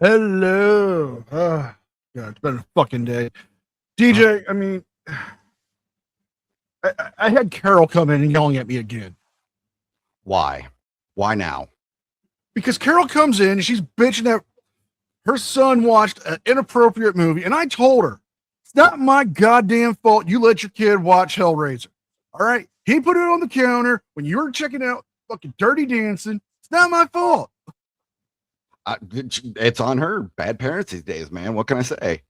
Hello. God, it's been a fucking day. DJ, I mean, I had Carol come in and yelling at me again Why? Why now? because Carol comes in and she's bitching that her son watched an inappropriate movie, and I told her it's not my goddamn fault you let your kid watch Hellraiser. All right, he put it on the counter when you were checking out fucking Dirty Dancing. It's not my fault. It's on her. Bad parents these days, man. What can I say?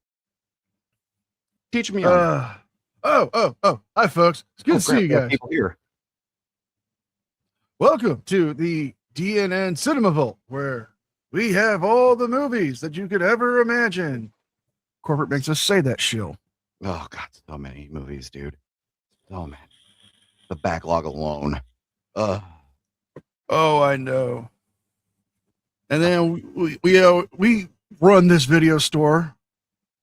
Teach me on. Hi, folks. It's good to see you We have guys. people here. Welcome to the DNN Cinema Vault, where we have all the movies that you could ever imagine. Corporate makes us say that shill. Oh God, so many movies, dude. So many. The backlog alone. Oh, I know. And then we run this video store.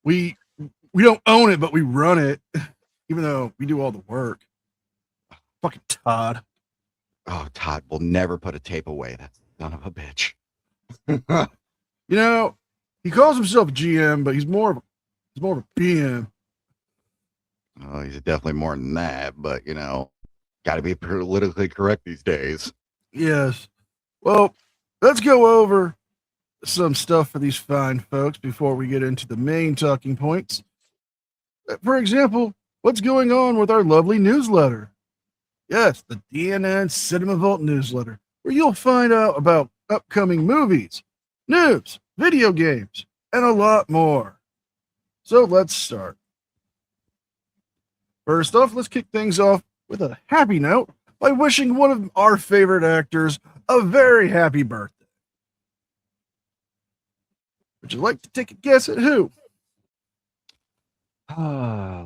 We don't own it, but we run it, even though we do all the work. Fucking Todd. Oh, Todd will never put a tape away. That son of a bitch. You know, he calls himself a GM, but he's more of a PM. Oh, he's definitely more than that, but got to be politically correct these days. Yes. Well, let's go over some stuff for these fine folks before we get into the main talking points. For example, what's going on with our lovely newsletter? Yes, the DNN Cinema Vault newsletter, where you'll find out about upcoming movies, news, video games, and a lot more. So let's start. First off, let's kick things off with a happy note by wishing one of our favorite actors a very happy birthday. Would you like to take a guess at who?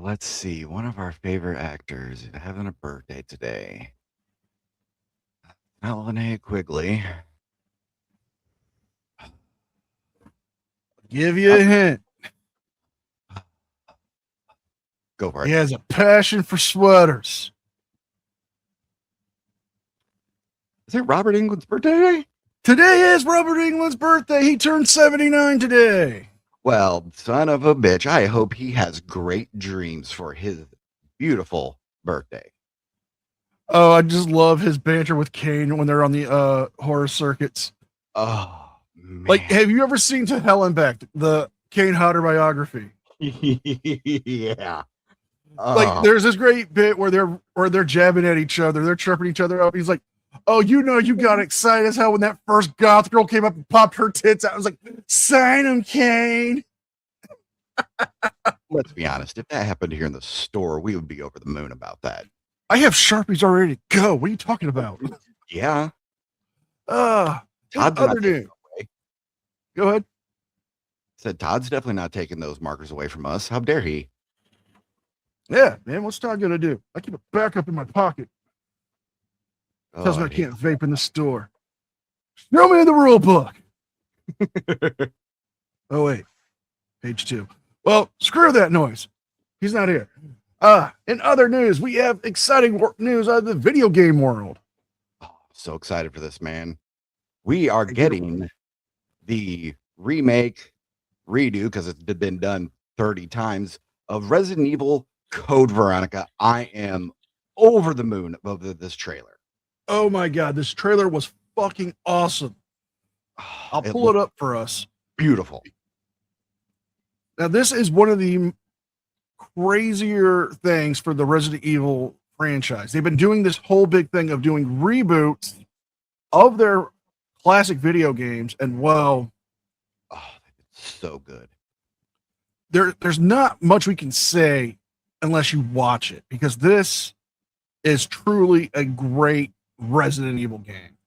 Let's see. One of our favorite actors having a birthday today. Linnea Quigley. Give you a hint. Go for it. He has a passion for sweaters. Is it Robert Englund's birthday today? Today is Robert Englund's birthday. He turned 79 today. Well, son of a bitch, I hope he has great dreams for his beautiful birthday. Oh, I just love his banter with Kane when they're on the horror circuits. Oh, man. Like, have you ever seen To Hell and Back, the Kane Hodder biography? Yeah. Like, there's this great bit where they're jabbing at each other, they're chirping each other up. He's like, "Oh, you got excited as hell when that first goth girl came up and popped her tits out." I was like, "Sign him, Kane." Let's be honest. If that happened here in the store, we would be over the moon about that. I have Sharpies already to go. What are you talking about? Yeah. Todd's other news. Go ahead. Said Todd's definitely not taking those markers away from us. How dare he? Yeah, man. What's Todd gonna do? I keep it back up in my pocket. Tells me I can't vape in the store. Show me the rule book. Oh wait, page 2. Well, screw that noise. He's not here. In other news, we have exciting news out of the video game world. Oh, so excited for this, man. We are getting the remake, redo, because it's been done 30 times, of Resident Evil Code Veronica. I am over the moon of this trailer. Oh my God, this trailer was fucking awesome. I'll pull it up for us. Beautiful. Now, this is one of the crazier things for the Resident Evil franchise. They've been doing this whole big thing of doing reboots of their classic video games, and well, so good. There's not much we can say unless you watch it, because this is truly a great Resident Evil game.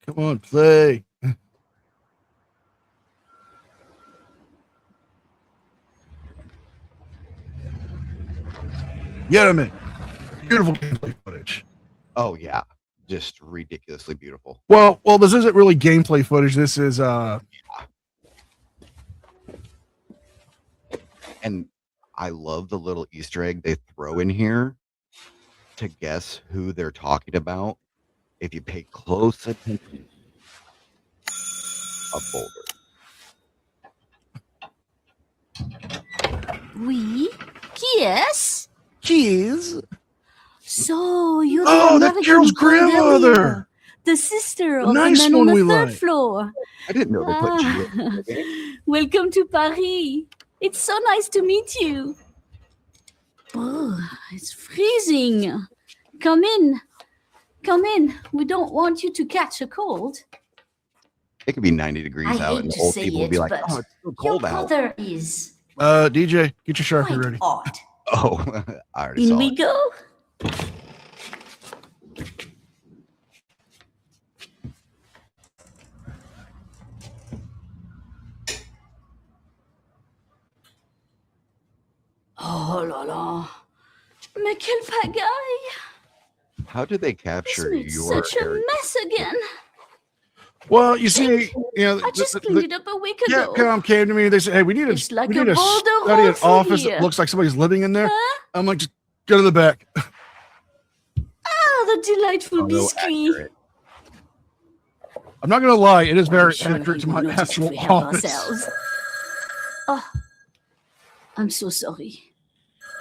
Come on, play. Yeah, I mean, beautiful gameplay footage. Oh yeah, just ridiculously beautiful. Well, this isn't really gameplay footage. This is And I love the little Easter egg they throw in here to guess who they're talking about. If you pay close attention, a folder. Oui. Yes. Keys. So you're Oh, the that's American Carol's Cordelia, grandmother. the sister The of nice the man one on we the third like. floor. I didn't know they put G in Ah, the game. welcome to Paris. It's so nice to meet you. Oh, it's freezing. Come in. Come in. We don't want you to catch a cold. It could be 90 degrees I out, hate and to old say people would be it, like, but "Oh, it's so Your cold out." brother is DJ, get your Sharpie quite ready. odd. Oh, I already In saw we it. go. Oh là là. Mais quelle pagaille. How did they This capture makes your such a area? mess again. Well, you see, I just cleaned it up a week ago. Capcom came to me. They said, "Hey, we need It's to like we a need to boulder study hole an through office here. that looks like somebody's living in there." Huh? I'm like, just go to the back. Ah, the delightful Oh, biscuit. accurate. I'm not gonna lie, it is very Sure, accurate to we my will notice if actual we help office. ourselves. Oh, I'm so sorry.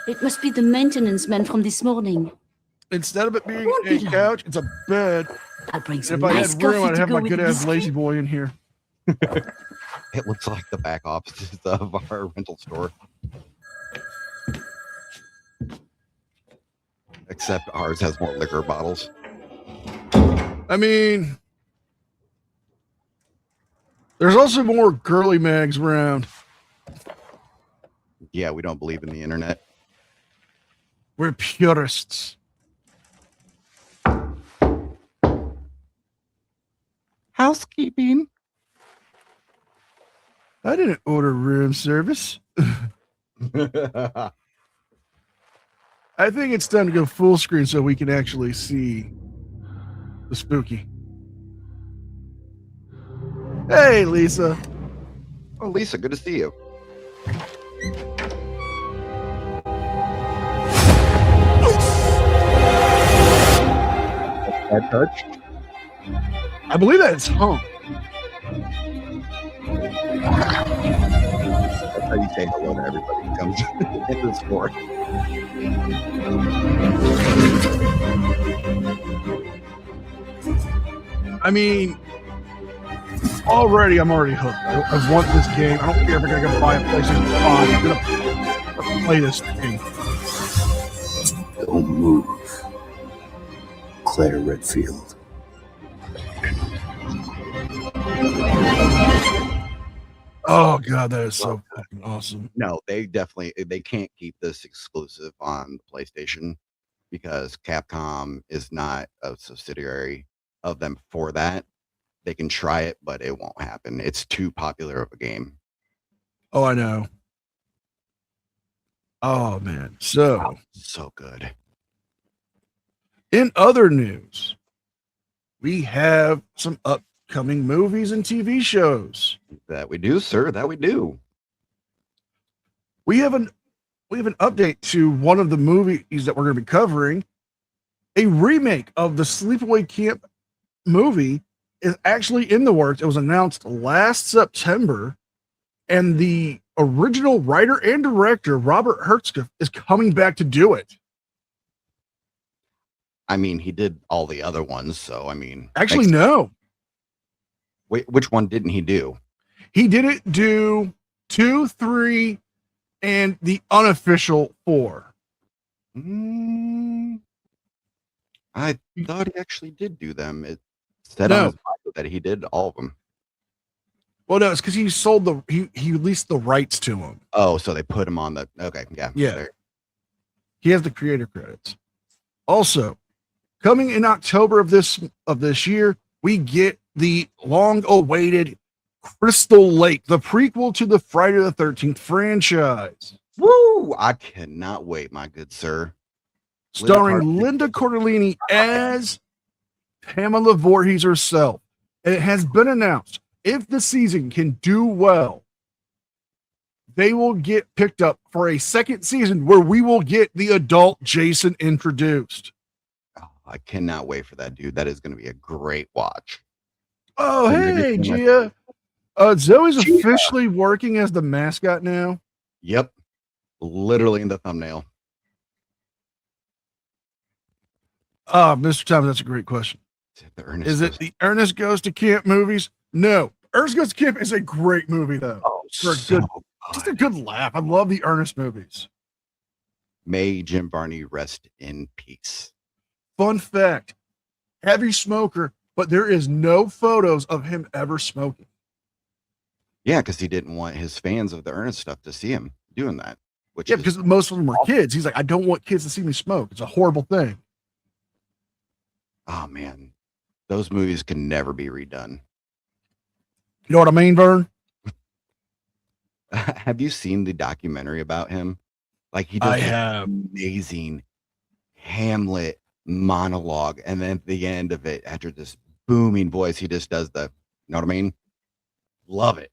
It must be the maintenance man from this morning. Instead of it being Won't a be long. couch, it's a bed. I'll bring And some if I nice had room, coffee I'd to have go my with the good ass biscuit. lazy boy in here. It looks like the back offices of our rental store. Except ours has more liquor bottles. I mean, there's also more girly mags around. Yeah, we don't believe in the internet. We're purists. Housekeeping. I didn't order room service. I I think it's time to go full screen so we can actually see the spooky. Hey, Lisa. Oh, Lisa, good to see you. That touch? I believe that it's home. That's how you say hello to everybody who comes into the store. I mean, I'm already hooked. I want this game. I don't care if I'm gonna go buy a PlayStation 5. I'm gonna play this thing. Don't move. Claire Redfield. Oh god, that is so fucking awesome. No, they can't keep this exclusive on the PlayStation because Capcom is not a subsidiary of them for that. They can try it, but it won't happen. It's too popular of a game. Oh, I know. Oh man. So, So good. in other news, we have some upcoming movies and TV shows. That we do, sir. That we do. We have an update to one of the movies that we're going to be covering. A remake of the Sleepaway Camp movie is actually in the works. It was announced last September, and the original writer and director Robert Hertzka is coming back to do it. I mean, he did all the other ones, so I mean, Actually, no, wait, which one didn't he do? he didn't do 2, 3, and the unofficial 4. I thought he actually did do them. It said No. on his bio that he did all of them. Well, no, it's because he sold he leased the rights to him. Oh, so they put him on the okay, yeah. Yeah. there. He has the creator credits. Also, coming in October of this year, we get the long-awaited Crystal Lake, the prequel to the Friday the 13th franchise, Woo! I cannot wait, my good sir. starring Linda Cardellini as Pamela Voorhees herself. And it has been announced if the season can do well, they will get picked up for a second season where we will get the adult Jason introduced. Oh, I cannot wait for that, dude. That is going to be a great watch. Oh, And they're hey, just gonna- Gia. Zoe's Cheetah. officially working as the mascot now. Yep. Literally in the thumbnail. Mr. Thomas, that's a great question. The Ernest Is it Goes- the Ernest Goes to Camp movies? No. Ernest Goes to Camp is a great movie, though. Oh, For a so good- Just a good laugh. I love the Ernest movies. May Jim Varney rest in peace. Fun fact, heavy smoker, but there is no photos of him ever smoking. Yeah, because he didn't want his fans of the Ernest stuff to see him doing that. Which Yeah, is because most of them were kids. He's like, I don't want kids to see me smoke. It's a horrible thing. oh man, those movies can never be redone. You know what I mean, Vern? Have you seen the documentary about him? Like he does this have. amazing Hamlet monologue, and then at the end of it, after this booming voice, he just does the, you know what I mean? Love it.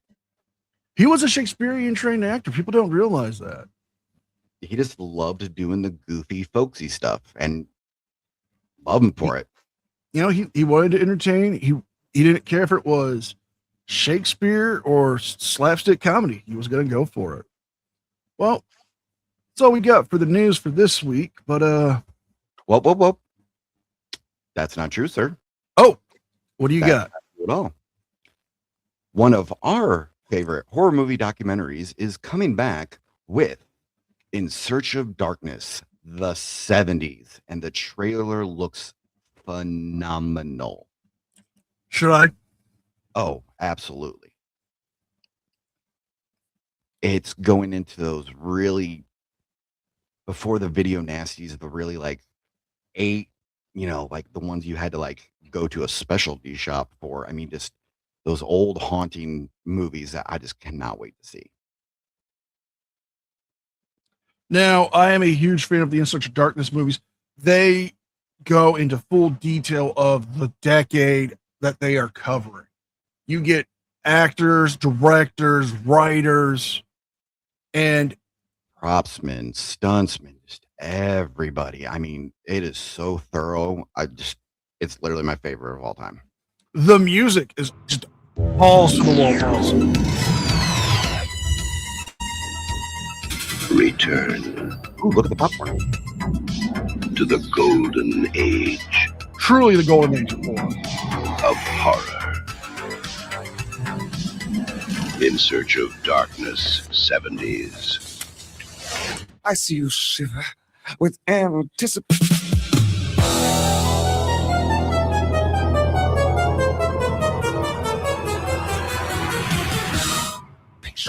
He was a Shakespearean trained actor. People don't realize that. He just loved doing the goofy, folksy stuff, and love him for it. You know, he wanted to entertain. He didn't care if it was Shakespeare or slapstick comedy. He was going to go for it. Well, that's all we got for the news for this week. But Whoa. That's not true, sir. what do you got? At all. One of our favorite horror movie documentaries is coming back with In Search of Darkness, the 70s, and the trailer looks phenomenal. Should I? Oh, absolutely. It's going into those really, before the video nasties, the really like 8, like the ones you had to like go to a specialty shop for. I mean, just those old haunting movies that I just cannot wait to see. Now, I am a huge fan of the In Search of Darkness movies. They go into full detail of the decade that they are covering. You get actors, directors, writers, and Propsmen, stuntsmen, just everybody. I mean, it is so thorough. It's literally my favorite of all time. the music is just balls to the wall awesome. Return Ooh, look at the popcorn. to the golden age Truly the golden age of horror. of horror. In Search of Darkness 70s. I see you shiver with anticipation.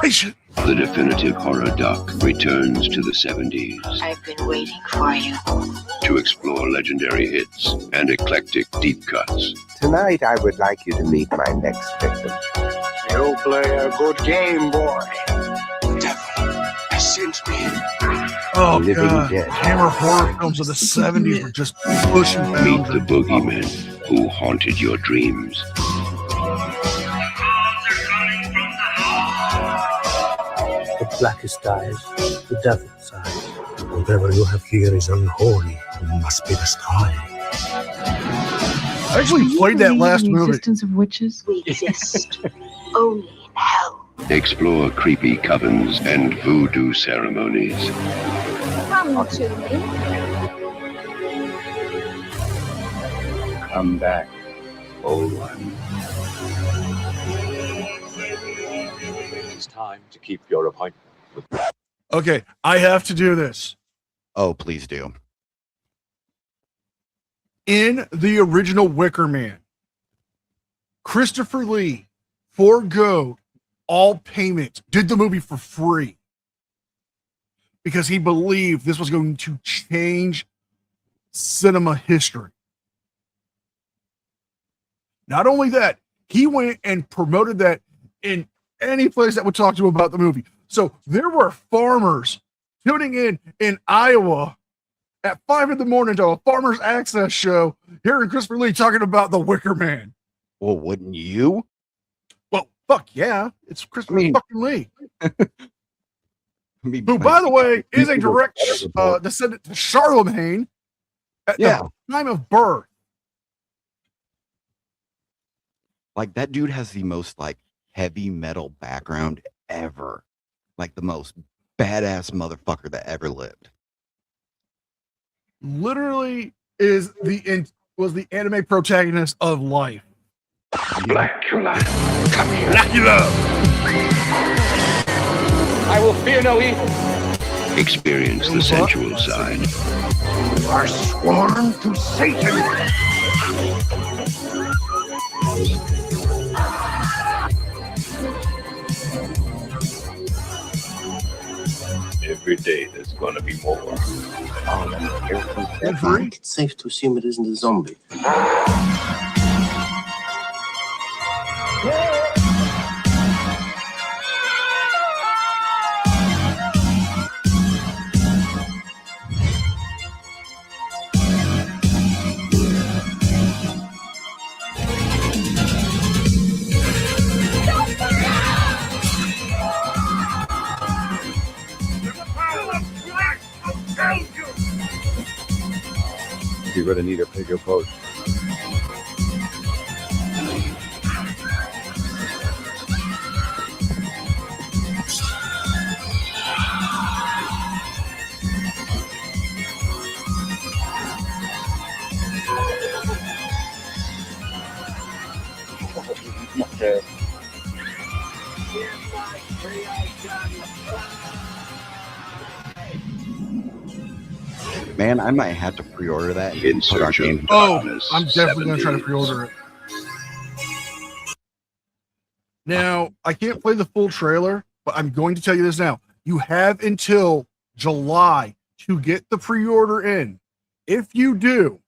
Patient. The definitive horror doc returns to the 70s I've been waiting for you. to explore legendary hits and eclectic deep cuts. Tonight, I would like you to meet my next victim. You play a good game, boy. Devil has sent me. Oh, Living God. Dead. Hammer horror films of the 70s were just pushing Meet boundaries. the boogeymen who haunted your dreams. The blackest eyes, the devil's eyes. Whatever you have here is unholy and must be destroyed. I actually played that last the movie. existence of witches? We exist only in hell. Explore creepy covens and voodoo ceremonies. Come to me. Come back, old one. It's time to keep your appointment. Okay, I have to do this. Oh, please do. In the original Wicker Man, Christopher Lee forgoed all payments, did the movie for free because he believed this was going to change cinema history. Not only that, he went and promoted that in any place that would talk to him about the movie. So there were farmers tuning in Iowa at 5 a.m. to a Farmers Access show, hearing Christopher Lee talking about the Wicker Man. Well, wouldn't you? Well, fuck yeah, it's Christopher I mean- fucking Lee, I mean, who, by the way, is a people direct better before. descendant to Charlemagne at Yeah. the time of birth. Like that dude has the most like heavy metal background ever. Like the most badass motherfucker that ever lived. Literally was the anime protagonist of life. Blackula. Come here. I will fear no evil. Experience the sensual side. You are sworn to Satan. Every day there's gonna be more. It's safe to assume it isn't a zombie. You're gonna need a bigger boat. Man, I might have to pre-order that. And In put our search of game. darkness. I'm definitely going to try to 7 pre-order it. Now, I can't play the full trailer, but I'm going to tell you this now. You have until July to get the pre-order in. If you do,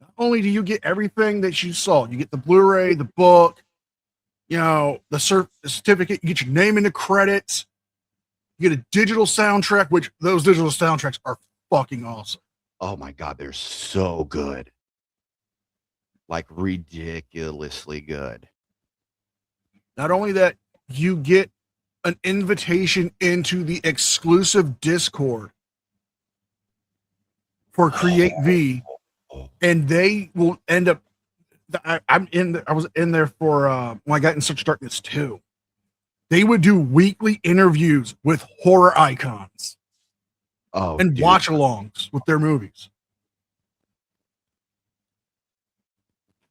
not only do you get everything that you saw, you get the Blu-ray, the book, the certificate, you get your name in the credits, you get a digital soundtrack, which those digital soundtracks are fucking awesome. Oh my god, they're so good. Like ridiculously good. Not only that, you get an invitation into the exclusive Discord for Create V, and they will end up. I was in there for when I got in Such Darkness 2. They would do weekly interviews with horror icons and dude. watch-alongs with their movies.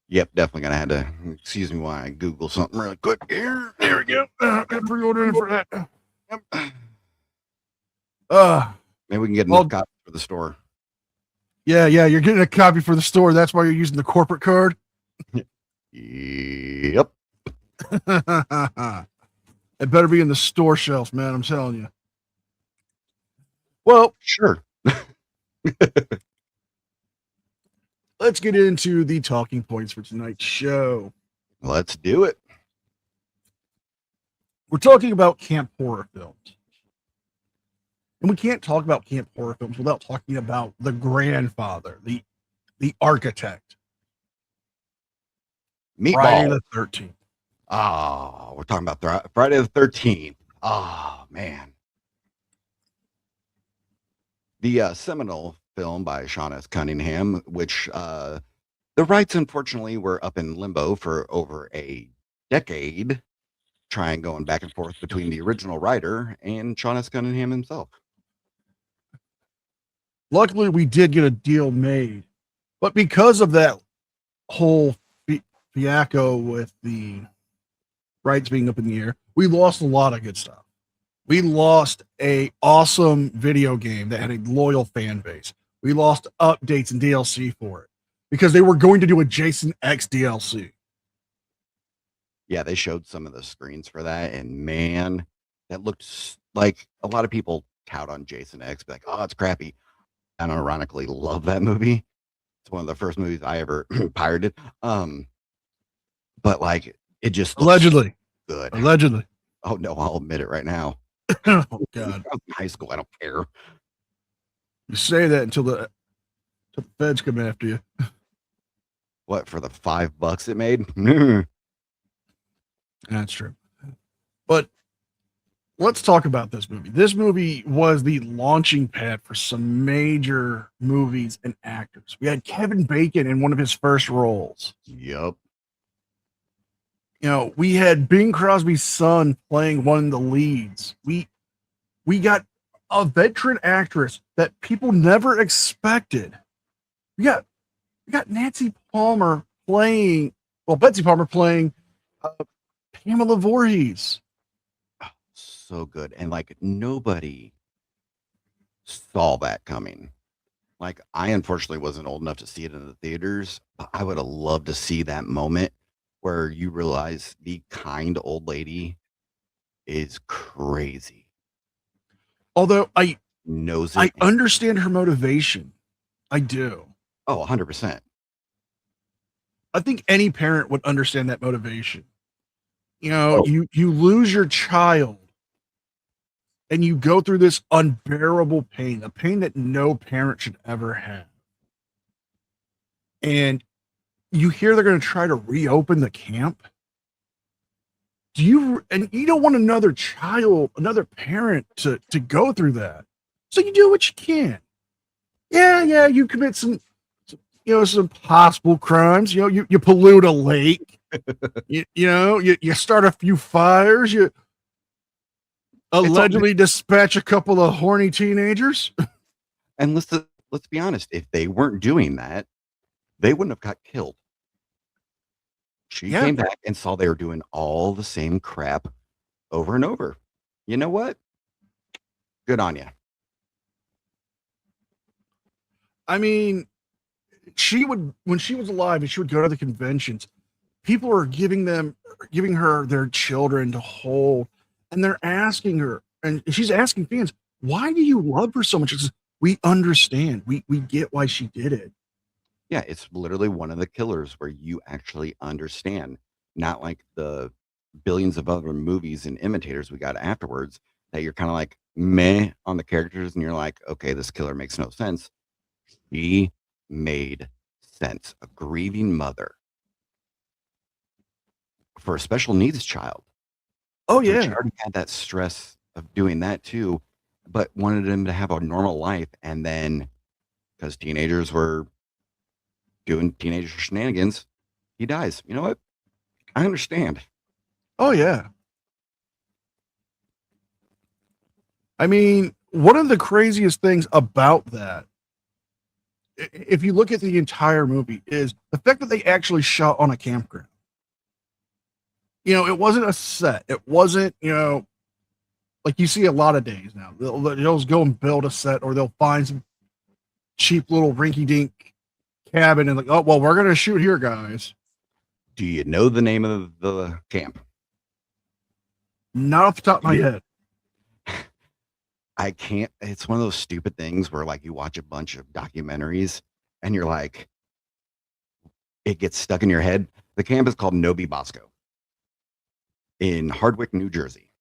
Yep, definitely gonna have to. Excuse me while I Google something really quick. Here There we go. Got pre-ordering for that. Maybe we can get Well- a copy for the store. Yeah. You're getting a copy for the store. That's why you're using the corporate card. Yep. It better be in the store shelves, man. I'm telling you. Well, Sure. let's get into the talking points for tonight's show. Let's do it. We're talking about camp horror films. And we can't talk about camp horror films without talking about the grandfather, the architect, Friday Meatball. the 13th. Oh, we're talking about Friday the 13th. Oh, man. The seminal film by Sean S. Cunningham, which the rights, unfortunately, were up in limbo for over a decade, going back and forth between the original writer and Sean S. Cunningham himself. Luckily, we did get a deal made. But because of that whole fiasco with the rights being up in the air, we lost a lot of good stuff. We lost a awesome video game that had a loyal fan base. We lost updates and DLC for it because they were going to do a Jason X DLC. Yeah, they showed some of the screens for that, and man, that looked like a lot of people tout on Jason X, be like, oh, it's crappy. And ironically love that movie. It's one of the first movies I ever pirated. But like it just Allegedly. good. Allegedly. Oh no, I'll admit it right now. Oh God. I was in high school, I don't care. You say that until the feds come after you. What, for the $5 it made? That's true. But let's talk about this movie. This movie was the launching pad for some major movies and actors. We had Kevin Bacon in one of his first roles. Yep. we had Bing Crosby's son playing one of the leads. We got a veteran actress that people never expected. We got Nancy Palmer playing, Betsy Palmer playing Pamela Voorhees. So good. And like nobody saw that coming. Like I unfortunately wasn't old enough to see it in the theaters, but I would have loved to see that moment where you realize the kind old lady is crazy. Although I Knows it. I understand her motivation. I do. Oh, 100%. I think any parent would understand that motivation. You lose your child and you go through this unbearable pain, a pain that no parent should ever have. And you hear they're going to try to reopen the camp. You don't want another child, another parent to go through that. So you do what you can. Yeah, you commit some possible crimes. You pollute a lake. you start a few fires. You allegedly dispatch a couple of horny teenagers. And let's be honest, if they weren't doing that, they wouldn't have got killed. She came back and saw they were doing all the same crap over and over. You know what? Good on you. I mean, when she was alive and she would go to the conventions, people are giving her their children to hold, and they're asking her, and she's asking fans, why do you love her so much? She says, we understand. We get why she did it. Yeah, it's literally one of the killers where you actually understand, not like the billions of other movies and imitators we got afterwards that you're kind of like meh on the characters and you're like, okay, this killer makes no sense. She made sense. A grieving mother for a special needs child. Oh, She yeah. already had that stress of doing that too, but wanted him to have a normal life. And then because teenagers were doing teenager shenanigans, he dies. You know what? I understand. Oh, yeah. I mean, one of the craziest things about that, if you look at the entire movie, is the fact that they actually shot on a campground. It wasn't a set. It wasn't, like you see a lot of days now. They'll just go and build a set, or they'll find some cheap little rinky-dink cabin and like, oh, well, we're going to shoot here, guys. Do you know the name of the camp? Not off the top of my head. I can't. It's one of those stupid things where like you watch a bunch of documentaries and you're like, it gets stuck in your head. The camp is called Novi Bosco in Hardwick, New Jersey.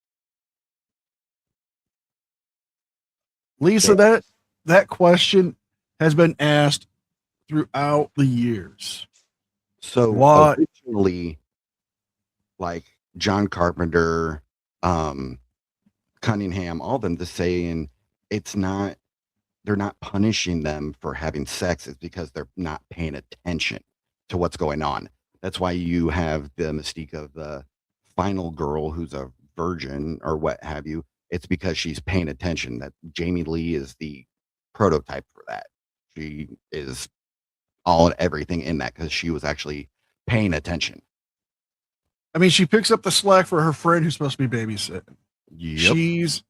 Lisa, that question has been asked throughout the years. So What? originally, like John Carpenter, Cunningham, all of them just saying they're not punishing them for having sex. It's because they're not paying attention to what's going on. That's why you have the mystique of the final girl who's a virgin or what have you. It's because she's paying attention. That Jamie Lee is the prototype for that. She is all and everything in that because she was actually paying attention. I mean, she picks up the slack for her friend who's supposed to be babysitting. Yep. She's,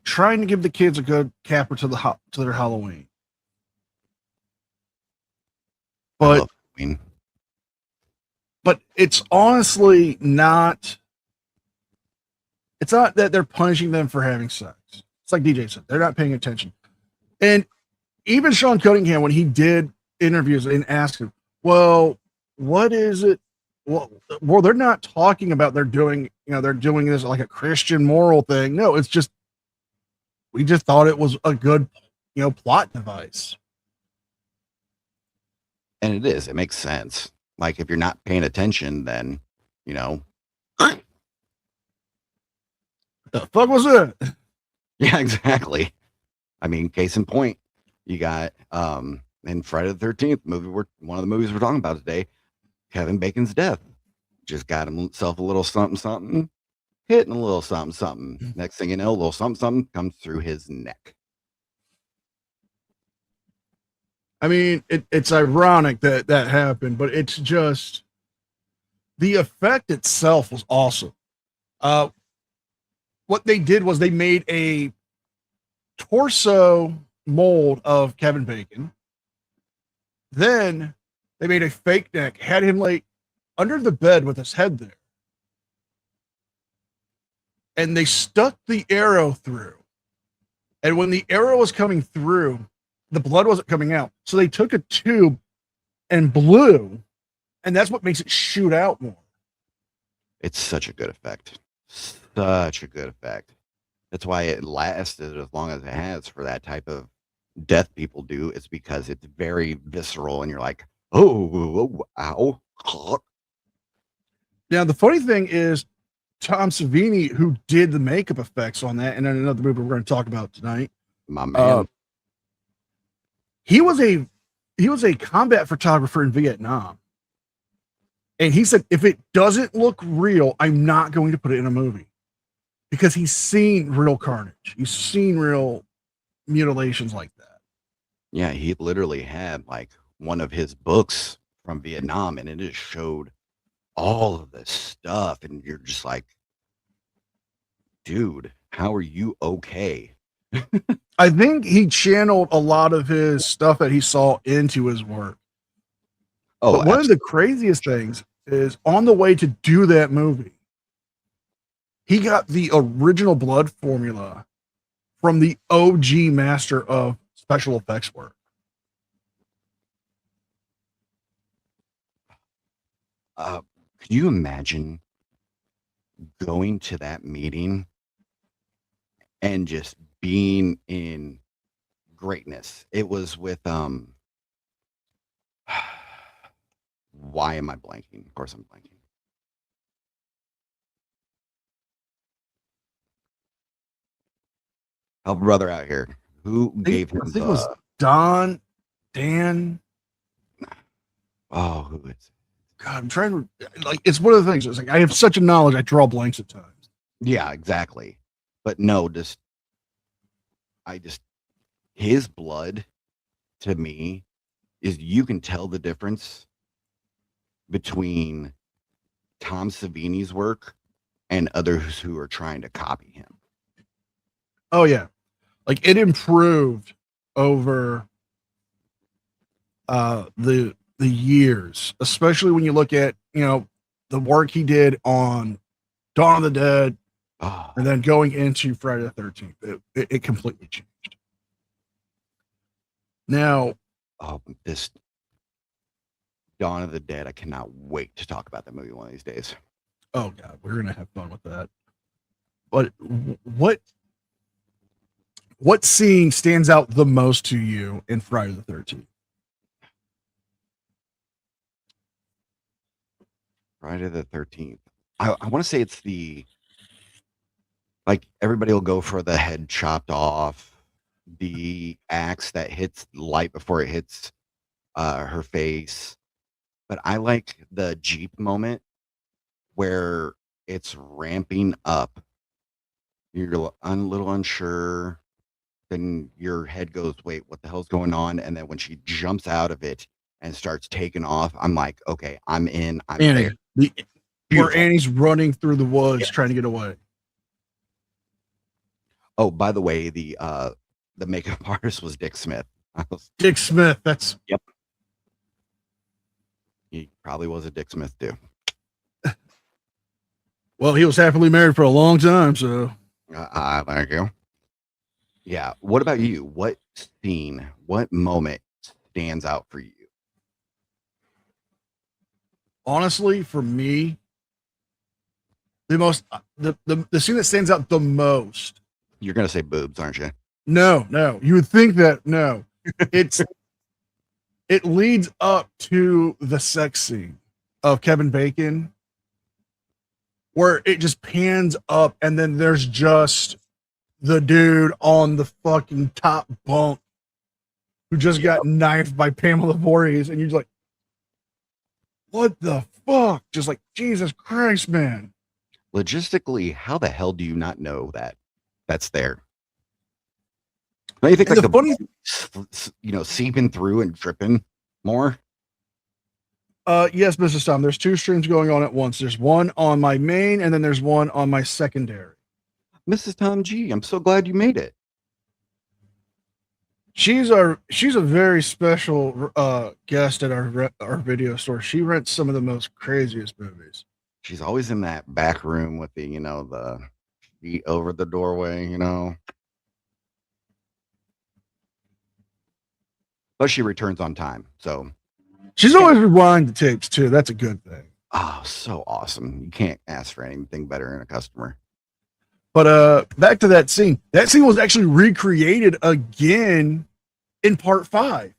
trying to give the kids a good capper to their Halloween. I But love Halloween. but it's honestly not. It's not that they're punishing them for having sex. It's like DJ said, they're not paying attention. And even Sean Cunningham, when he did interviews and asked him, well, what is it? Well, they're not talking about they're doing this like a Christian moral thing. No, it's just, we just thought it was a good, plot device. And it is. It makes sense. Like if you're not paying attention, then The fuck was that? yeah, exactly. I mean, case in point, you got in Friday the 13th movie, one of the movies we're talking about today, Kevin Bacon's death. just got himself a little something, something, hitting a little something, something. Next thing you know, a little something, something comes through his neck. I mean, it's ironic that happened, but it's just the effect itself was awesome. What they did was they made a torso mold of Kevin Bacon. Then they made a fake neck, had him lay under the bed with his head there. And they stuck the arrow through. And when the arrow was coming through, the blood wasn't coming out. So they took a tube and blew, and that's what makes it shoot out more. It's such a good effect. Such a good effect. That's why it lasted as long as it has for that type of death people do. It's because it's very visceral, and you're like, oh, ow. Now, the funny thing is, Tom Savini, who did the makeup effects on that, and then another movie we're going to talk about tonight, My man. he was a combat photographer in Vietnam. And he said, if it doesn't look real, I'm not going to put it in a movie, because he's seen real carnage. He's seen real mutilations like that. Yeah, he literally had like one of his books from Vietnam, and it just showed all of this stuff. And you're just like, dude, how are you okay? I think he channeled a lot of his stuff that he saw into his work. Oh, But one of the craziest things is, on the way to do that movie, he got the original blood formula from the OG master of special effects work. Can you imagine going to that meeting and just being in greatness? It was with why am I blanking? Of course I'm blanking. Help a brother out here. Who gave him I think it was Dan. oh, who is it? God, I'm trying to, like, it's one of the things. It's like, I have such a knowledge, I draw blanks at times. Yeah, exactly. But no, his blood to me is, you can tell the difference between Tom Savini's work and others who are trying to copy him. Oh yeah. Like, it improved over the years, especially when you look at, the work he did on Dawn of the Dead, Oh, and then going into Friday the 13th. It completely changed. Now, this Dawn of the Dead, I cannot wait to talk about that movie one of these days. oh God, we're gonna have fun with that. But what scene stands out the most to you in Friday the 13th? Friday the 13th. I want to say it's like, everybody will go for the head chopped off, the axe that hits light before it hits her face. But I like the Jeep moment where it's ramping up. You're a little unsure. Then your head goes, wait, what the hell's going on? And then when she jumps out of it and starts taking off, I'm like, okay, I'm in. I'm Annie, there. where Beautiful. Annie's running through the woods trying to get away. Oh, by the way, the makeup artist was Dick Smith. Dick Smith. He probably was a Dick Smith too. Well, he was happily married for a long time, so. Thank you. Yeah. What about you? What scene, what moment stands out for you? Honestly, for me, the scene that stands out the most. You're gonna say boobs, aren't you? No. You would think that. No, it leads up to the sex scene of Kevin Bacon, where it just pans up, and then there's just the dude on the fucking top bunk who just got knifed by Pamela Voorhees, and you're just like, what the fuck? Just like, Jesus Christ, man. Logistically, how the hell do you not know that that's there? Don't you think And like the funny, seeping through and dripping more? Yes, Mrs. Tom, there's two streams going on at once. There's one on my main, and then there's one on my secondary. Mrs. Tom G, I'm so glad you made it. She's a very special guest at our video store. She rents some of the most craziest movies. She's always in that back room with the feet over the doorway, But she returns on time, so She's always rewind the tapes too. That's a good thing. oh, so awesome. You can't ask for anything better in a customer. But back to that scene. That scene was actually recreated again in part 5.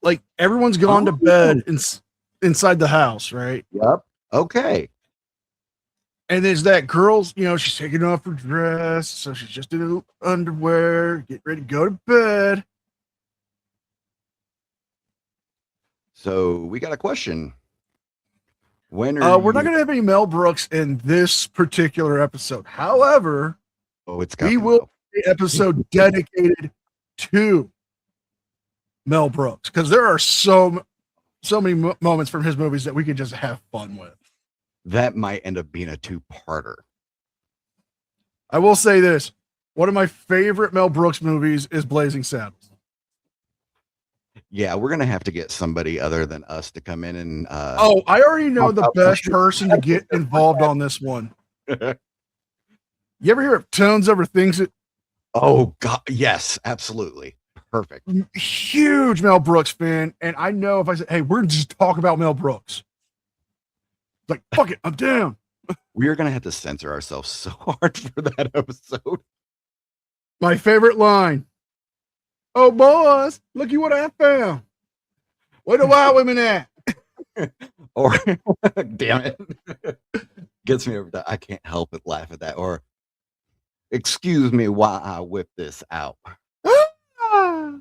Like everyone's gone to bed inside the house, right? Yep. Okay. And there's that girl's, she's taking off her dress, so she's just in her underwear, getting ready to go to bed. So we got a question. When are we're not going to have any Mel Brooks in this particular episode. However, we will have an episode dedicated to Mel Brooks because there are so many moments from his movies that we could just have fun with. That might end up being a 2-parter. I will say this. One of my favorite Mel Brooks movies is Blazing Saddles. Yeah, we're going to have to get somebody other than us to come in and I already know the best person to get involved on this one. You ever hear of Tones Overthinks It? Oh God, yes, absolutely. Perfect. Huge Mel Brooks fan, and I know if I said, "Hey, we're going to just talk about Mel Brooks," it's like, fuck it, I'm down. We are going to have to censor ourselves so hard for that episode. My favorite line. Oh, boys, looky what I found. Where the wild women at? Or, damn it. Gets me over that. I can't help but laugh at that. Or, excuse me while I whip this out. Oh,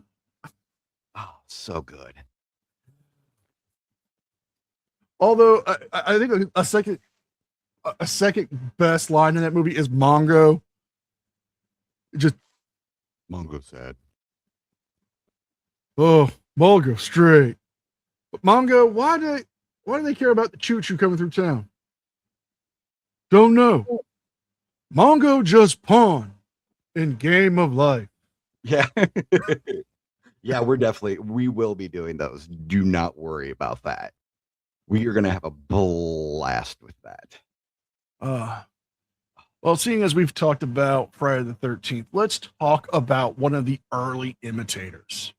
so good. Although I think a second best line in that movie is Mongo. Just Mongo said. Oh, Mongo straight. But Mongo, why do they care about the choo-choo coming through town? Don't know. Mongo just pawn in game of life. Yeah. Yeah, we will be doing those. Do not worry about that. We are going to have a blast with that. Well, seeing as we've talked about Friday the 13th, let's talk about one of the early imitators.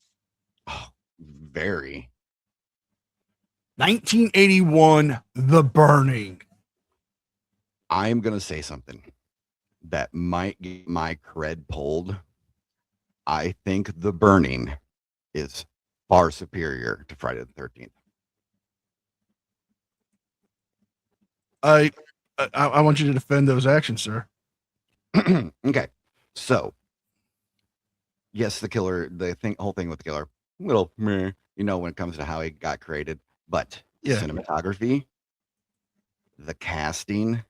Oh, very. 1981, The Burning. I'm going to say something that might get my cred pulled. I think The Burning is far superior to Friday the 13th. I want you to defend those actions, sir. Okay. So, yes, the whole thing with the killer, little meh, when it comes to how he got created, but cinematography, the casting,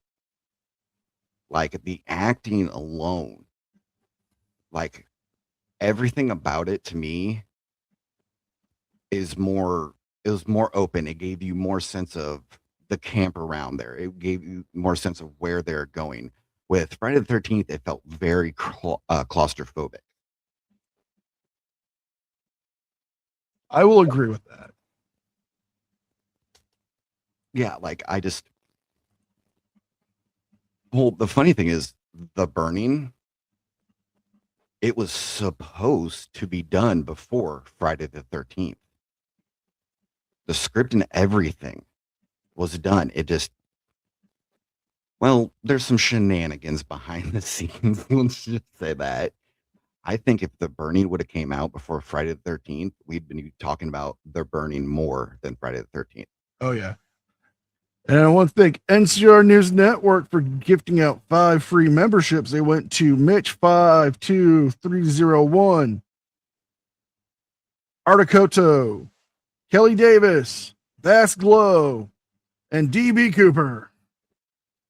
like the acting alone, like everything about it to me it was more open. It gave you more sense of the camp around there. It gave you more sense of where they're going. With Friday the 13th, it felt very claustrophobic. I will agree with that. Yeah, like the funny thing is, The Burning, it was supposed to be done before Friday the 13th. The script and everything was done. It just, there's some shenanigans behind the scenes. Let's just say that. I think if The Burning would have came out before Friday the 13th, we'd been talking about The Burning more than Friday the 13th. Oh, yeah. And I want to thank NCR News Network for gifting out 5 free memberships. They went to Mitch52301, Articoto, Kelly Davis, Bass Glow, and DB Cooper.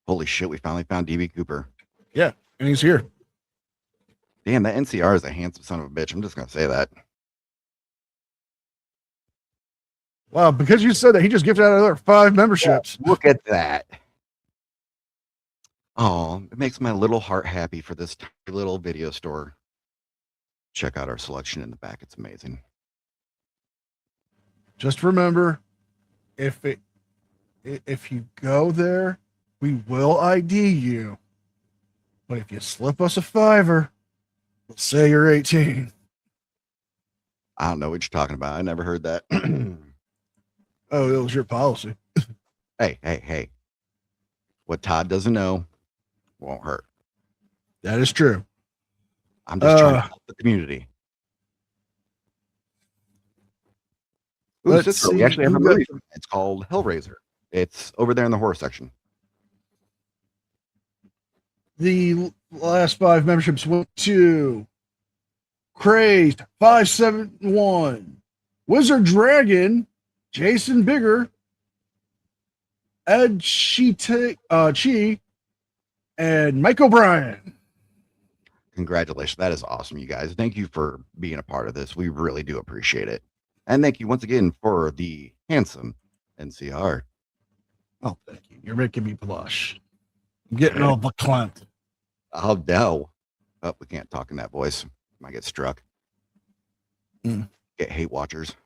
Holy shit, we finally found DB Cooper. Yeah, and he's here. Damn, that NCR is a handsome son of a bitch. I'm just going to say that. Wow, because you said that, he just gifted out another 5 memberships. Yeah, look at that. Oh, it makes my little heart happy for this tiny little video store. Check out our selection in the back. It's amazing. Just remember, if you go there, we will ID you. But if you slip us a $5, we'll say you're 18. I don't know what you're talking about. I never heard that. Oh, it was your policy. Hey. What Todd doesn't know won't hurt. That is true. I'm just trying to help the community. Ooh, Let's sister, we see actually have a who got movie. It's called Hellraiser. It's over there in the horror section. The last 5 memberships went to Crazed 571, Wizard Dragon, Jason Bigger, Ed Chi, and Mike O'Brien. Congratulations. That is awesome, you guys. Thank you for being a part of this. We really do appreciate it. And thank you once again for the handsome NCR. Oh, thank you. You're making me blush. I'm getting all verklempt. Oh, no. Oh, we can't talk in that voice. Might get struck. Get hate watchers.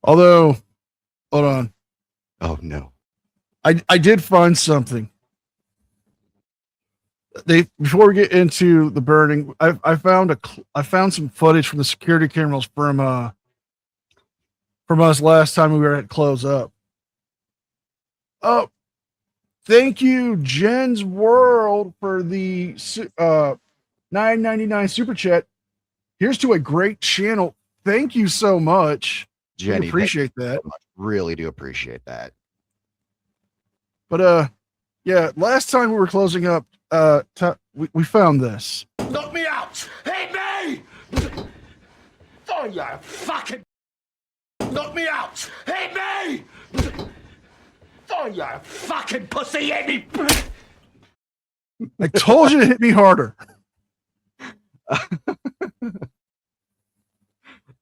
Although, hold on. Oh, no. I did find something. Before we get into the burning, I found some footage from the security cameras from us last time we were at Close Up. Oh, thank you, Jen's World, for the $9.99 super chat. Here's to a great channel. Thank you so much. Jenny, we appreciate that. So much. Really do appreciate that. But yeah, last time we were closing up, we found this. Knock me out! Hit me! Oh, you fucking... Knock me out! Hit me! Oh, you fucking pussy! Hit me! I told you to hit me harder.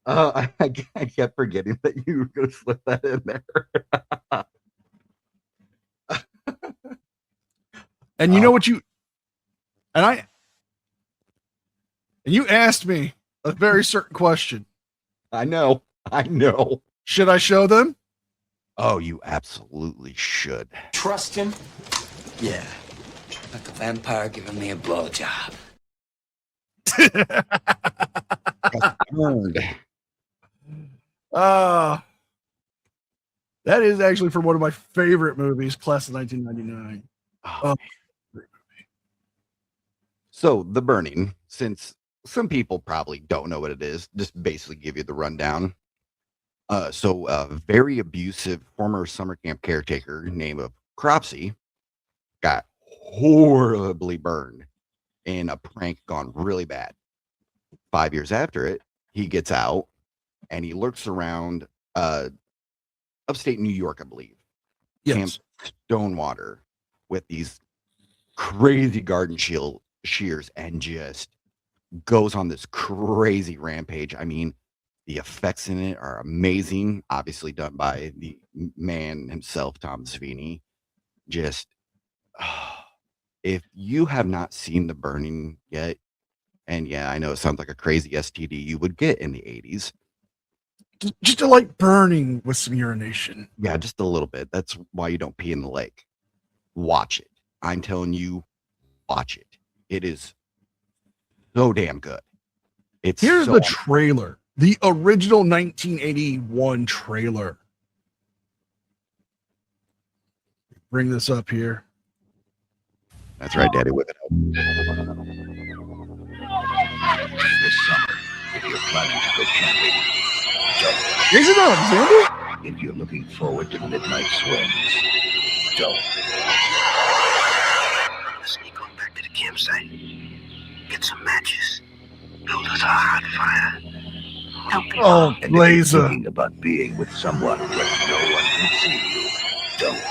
I kept forgetting that you were going to slip that in there. And you know what you asked me a very certain question. I know. Should I show them? Oh, you absolutely should. Trust him? Yeah. Like a vampire giving me a blowjob. That is actually from one of my favorite movies, Class of 1999. So, The Burning, since some people probably don't know what it is, just basically give you the rundown. So a very abusive former summer camp caretaker named Cropsy got horribly burned in a prank gone really bad. 5 years after it, he gets out and he lurks around upstate New York, I believe. Yes. Camp Stonewater with these crazy garden shears and just goes on this crazy rampage. I mean, the effects in it are amazing, obviously done by the man himself, Tom Savini. Just, if you have not seen The Burning yet, and yeah, I know it sounds like a crazy STD you would get in the 80s. Just a light burning with some urination. Yeah, just a little bit. That's why you don't pee in the lake. Watch it. I'm telling you, watch it. It is so damn good. Here's the trailer. The original 1981 trailer. Bring this up here. That's right, Daddy. Whip it up. This summer, if you're planning to go camping, don't. Jason Alexander? If you're looking forward to midnight swims, don't. Sneak on back to the campsite. Get some matches. Build us a hot campfire. Don't be Oh, And if you're Laser. thinking about being with someone where no one can see you, don't.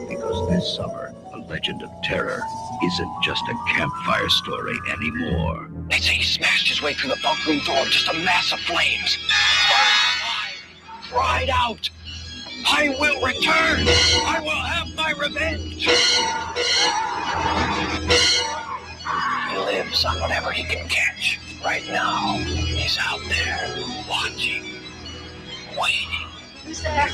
Because this summer, the Legend of Terror isn't just a campfire story anymore. They say he smashed his way through the bunk room door, just a mass of flames. Burned alive, cried out, "I will return! I will have my revenge!" He lives on whatever he can catch. Right now, he's out there, watching, waiting. Who's there?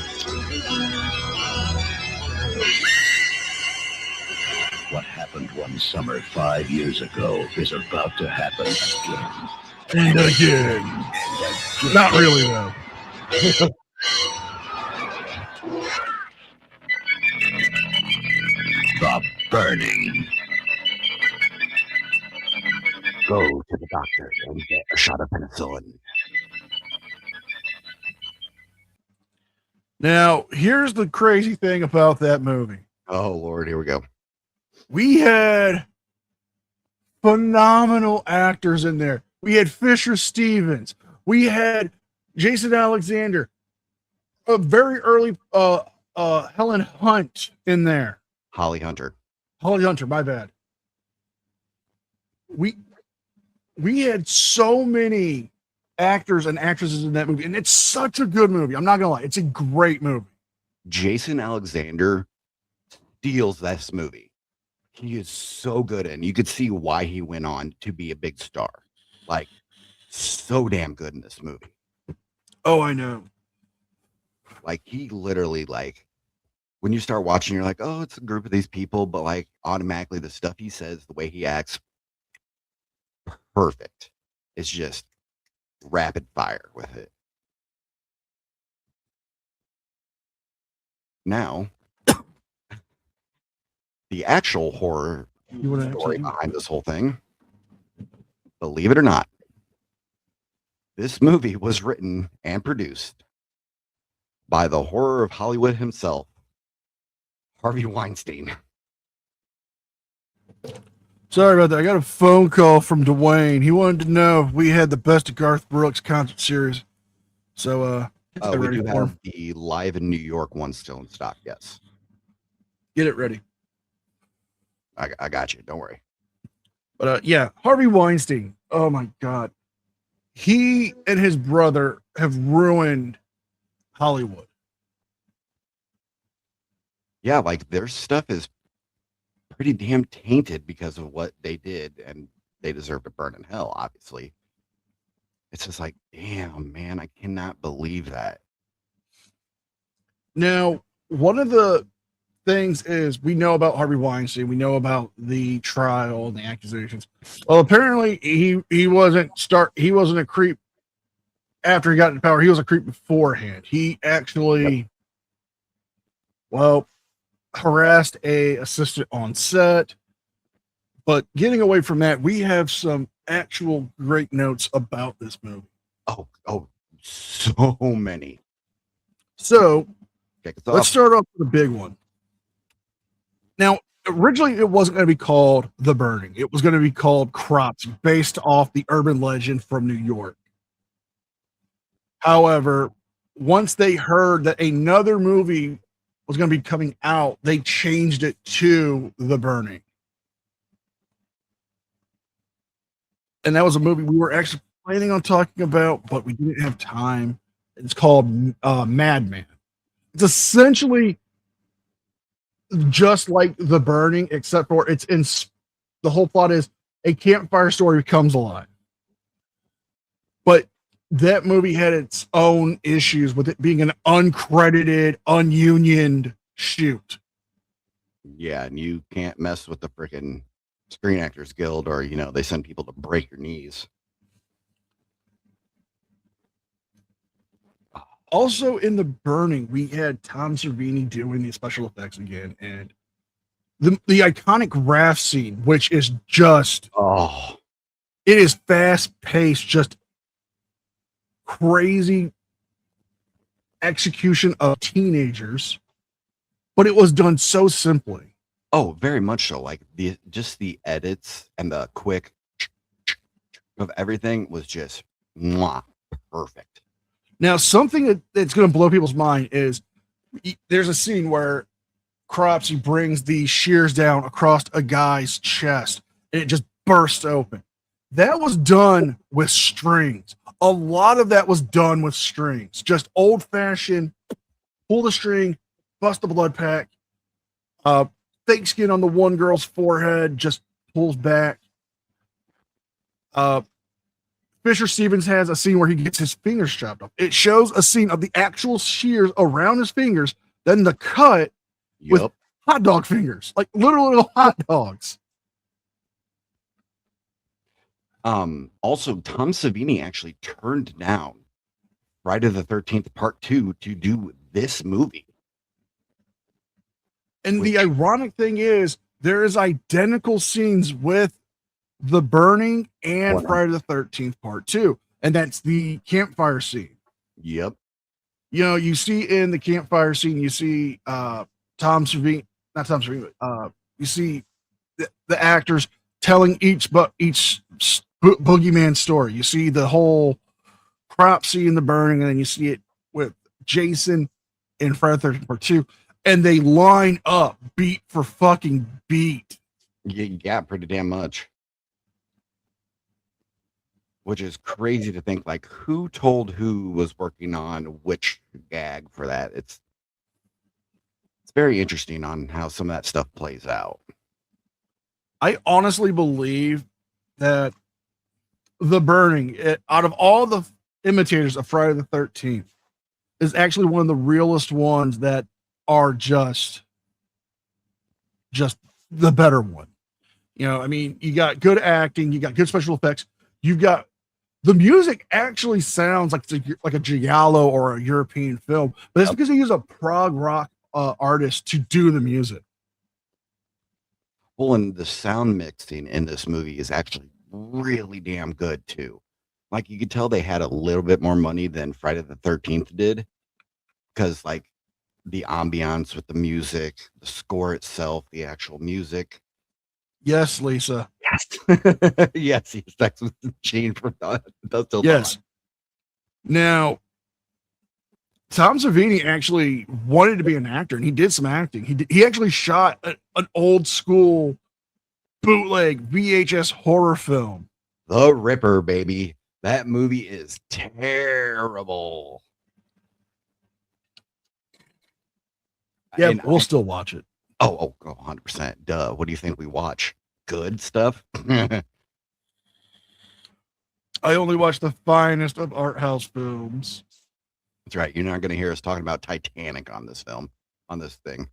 What happened one summer 5 years ago is about to happen again. And again. Not really, though. The Burning. Go to the doctor and get a shot of penicillin. Now, here's the crazy thing about that movie. Oh, Lord, here we go. We had phenomenal actors in there. We had Fisher Stevens. We had Jason Alexander. A very early Helen Hunt in there. Holly Hunter. Holly Hunter, my bad. We had so many actors and actresses in that movie, and it's such a good movie. I'm not gonna lie, it's a great movie. Jason Alexander steals this movie. He is so good, and you could see why he went on to be a big star. Like, so damn good in this movie. Oh, I know. Like, he literally, like, when you start watching, you're like, oh, it's a group of these people, but like automatically the stuff he says, the way he acts, perfect. It's just rapid fire with it. Now, the actual horror You want story behind this whole thing, believe it or not, this movie was written and produced by the horror of Hollywood himself, Harvey Weinstein. Sorry about that. I got a phone call from Dwayne. He wanted to know if we had the Best of Garth Brooks concert series. So, get We ready do for have him. the Live in New York one still in stock. Yes, Get it ready. I got you. Don't worry. But yeah, Harvey Weinstein. Oh my God. He and his brother have ruined Hollywood. Yeah, like their stuff is pretty damn tainted because of what they did, and they deserve to burn in hell, obviously. It's just like, damn, man, I cannot believe that. Now, one of the things is we know about Harvey Weinstein. We know about the trial and the accusations. Well, apparently he wasn't a creep after he got into power. He was a creep beforehand. He actually, well, harassed a assistant on set. But getting away from that, we have some actual great notes about this movie. Oh, so many. So Kick us let's off. start off with a big one. Now, originally it wasn't going to be called The Burning. It was going to be called Crops, based off the urban legend from New York. However, once they heard that another movie was going to be coming out, they changed it to The Burning. And that was a movie we were actually planning on talking about, but we didn't have time. It's called Madman. It's essentially just like The Burning, except for it's in the whole plot is a campfire story comes alive. But that movie had its own issues with it being an uncredited, ununioned shoot. Yeah, and you can't mess with the freaking Screen Actors Guild, or they send people to break your knees. Also in The Burning, we had Tom Savini doing the special effects again, and the iconic raft scene, which is just it is fast paced, just crazy execution of teenagers, but it was done so simply. Oh, very much so. Like the edits and the quick of everything was just mwah, perfect. Now, something that's going to blow people's mind is there's a scene where Cropsy brings the shears down across a guy's chest and it just bursts open. That was done with strings. A lot of that was done with strings, just old fashioned, pull the string, bust the blood pack, fake skin on the one girl's forehead, just pulls back. Fisher Stevens has a scene where he gets his fingers chopped off. It shows a scene of the actual shears around his fingers, then the cut with hot dog fingers, like literal hot dogs. Also, Tom Savini actually turned down Friday the 13th Part 2 to do this movie. And the ironic thing is, there is identical scenes with The Burning and Friday the 13th Part 2, and that's the campfire scene. Yep. You know, you see in the campfire scene, you see Tom Savini, not Tom Savini, but you see the actors telling each boogeyman story. You see the whole Cropsy in The Burning, and then you see it with Jason in Friday the 13th Part 2, and they line up beat for fucking beat. Yeah, pretty damn much. Which is crazy to think, like, who told who was working on which gag for that. It's very interesting on how some of that stuff plays out. I honestly believe that The Burning, out of all the imitators of Friday the 13th, is actually one of the realest ones that are just the better one. You know, I mean, you got good acting, you got good special effects, you've got the music actually sounds like a giallo or a European film, but it's because they use a prog rock artist to do the music. Well, and the sound mixing in this movie is actually really damn good too. Like, you could tell they had a little bit more money than Friday the 13th did, because like the ambiance with the music, the score itself, the actual music. Yes, Lisa. Yes. Yes, he's sex with the Machine from Dust Till Dawn. Yes. Now, Tom Savini actually wanted to be an actor, and he did some acting. He actually shot an old school bootleg VHS horror film, The Ripper, baby. That movie is terrible. Yeah, And we'll still watch it. Oh, 100%. Duh. What do you think we watch? Good stuff? I only watch the finest of art house films. That's right. You're not going to hear us talking about Titanic on this film, on this thing.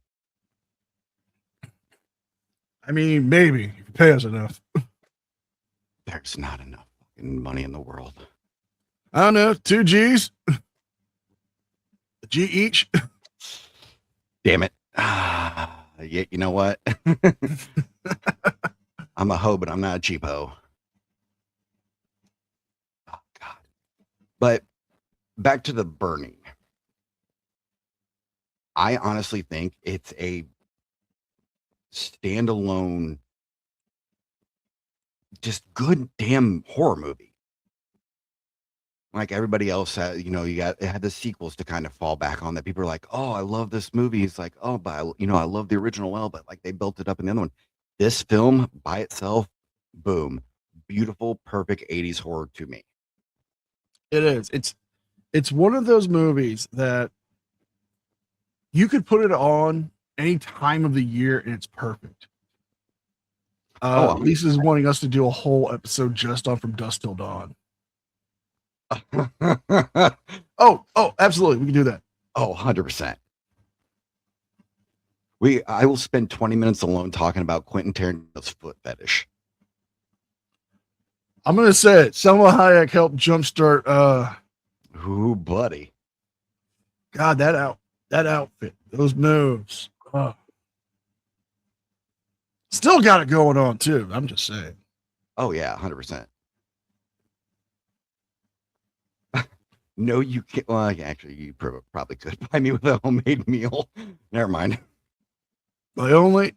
I mean, maybe if you pay us enough. There's not enough fucking money in the world. I don't know, 2 G's, a G each. Damn it. Yeah, you know what? I'm a hoe, but I'm not a cheapo. Oh, God. But back to The Burning. I honestly think it's a standalone, just good damn horror movie. Like everybody else had, you know, it had the sequels to kind of fall back on that. People are like, oh, I love this movie. It's like, oh, but I love the original well, but like they built it up in the other one. This film by itself, boom, beautiful, perfect 80s horror to me. It is. It's one of those movies that you could put it on any time of the year and it's perfect. Lisa's wanting us to do a whole episode just on From Dusk Till Dawn. Oh, absolutely. We can do that. Oh, 100%. I will spend 20 minutes alone talking about Quentin Tarantino's foot fetish. I'm going to say it. Selma Hayek helped jumpstart. Ooh, buddy. God, that outfit, those moves. Still got it going on, too. I'm just saying. Oh, yeah, 100%. No, you can't. Well, actually, you probably could buy me with a homemade meal. Never mind. My only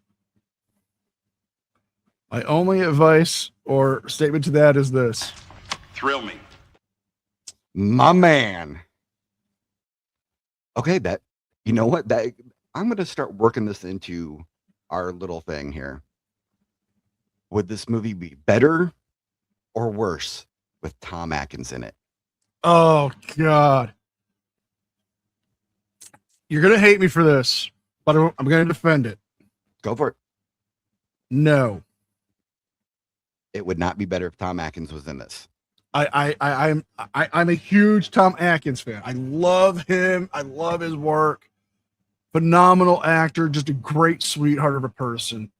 advice or statement to that is this: thrill me. My man. Okay, that you know what? That I'm gonna start working this into our little thing here. Would this movie be better or worse with Tom Atkins in it? Oh God. You're gonna hate me for this, but I'm gonna defend it. Go for it. No. It would not be better if Tom Atkins was in this. I'm a huge Tom Atkins fan. I love him. I love his work. Phenomenal actor, just a great sweetheart of a person.